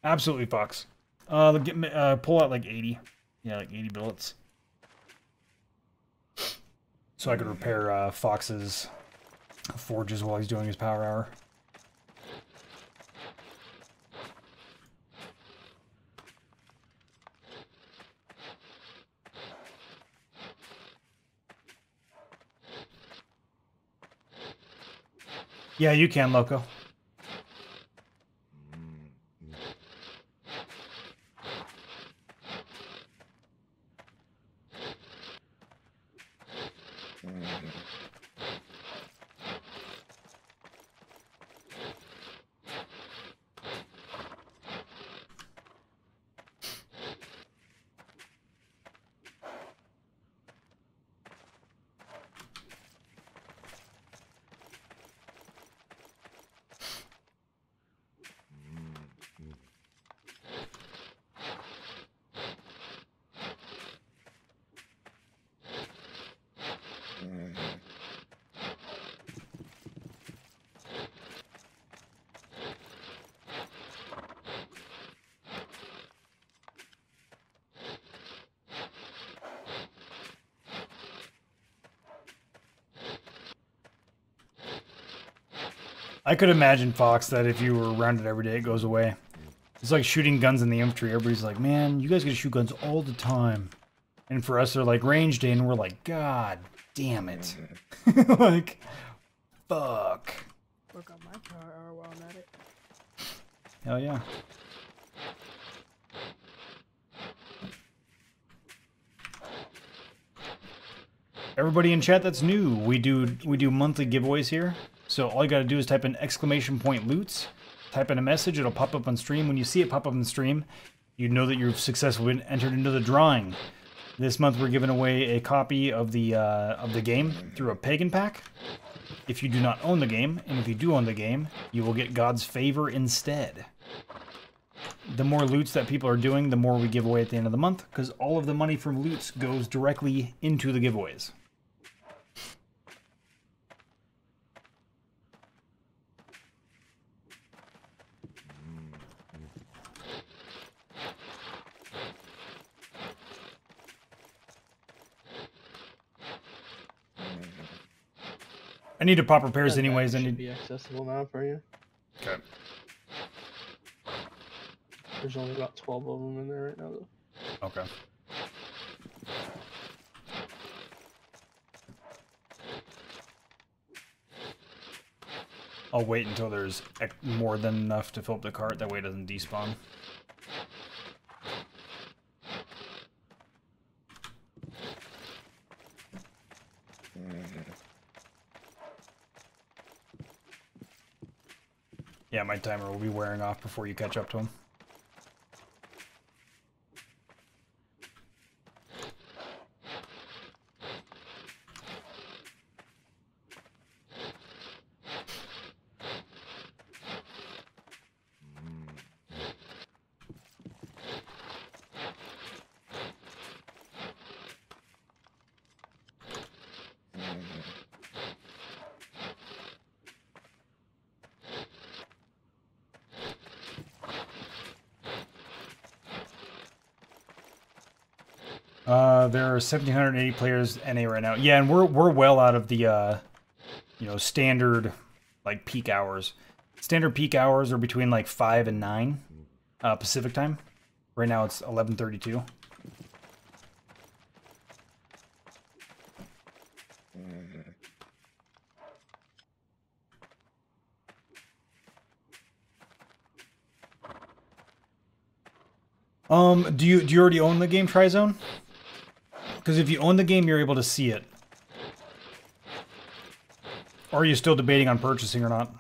Absolutely, Fox. Pull out like 80. Yeah, like 80 billets. So I could repair Fox's forges while he's doing his power hour. Yeah, you can, Loco. I could imagine, Fox, that if you were around it every day, it goes away. It's like shooting guns in the infantry. Everybody's like, man, you guys gotta shoot guns all the time. And for us, they're like range day, and we're like, God damn it. Like, fuck. Work on my power hour while I'm at it. Hell yeah. Everybody in chat that's new, we do monthly giveaways here. So all you gotta do is type in !loots, type in a message, it'll pop up on stream. When you see it pop up on the stream, you know that you've successfully been entered into the drawing. This month we're giving away a copy of the game through a pagan pack. If you do not own the game, and if you do own the game, you will get God's favor instead. The more loots that people are doing, the more we give away at the end of the month, because all of the money from loots goes directly into the giveaways. I need to pop repairs That anyways. I should need. be accessible now for you. Okay. There's only about 12 of them in there right now, though. Okay. I'll wait until there's more than enough to fill up the cart. That way it doesn't despawn. Yeah, my timer will be wearing off before you catch up to him. There are 1,780 players NA right now. Yeah, and we're well out of the you know, standard like peak hours. Standard peak hours are between like 5 and 9 Pacific time. Right now it's 11:32. Do you already own the game Trizone? Because if you own the game, you're able to see it. Or are you still debating on purchasing or not?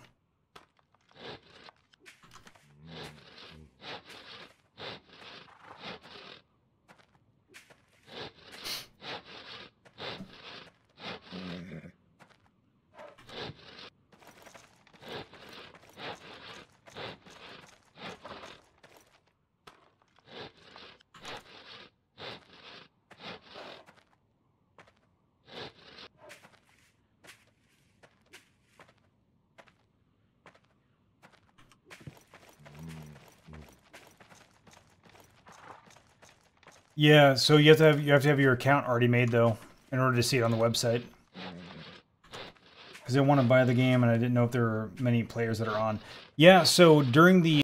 Yeah, so you have to have your account already made though, in order to see it on the website. Because I want to buy the game and I didn't know if there were many players that are on. Yeah, so during the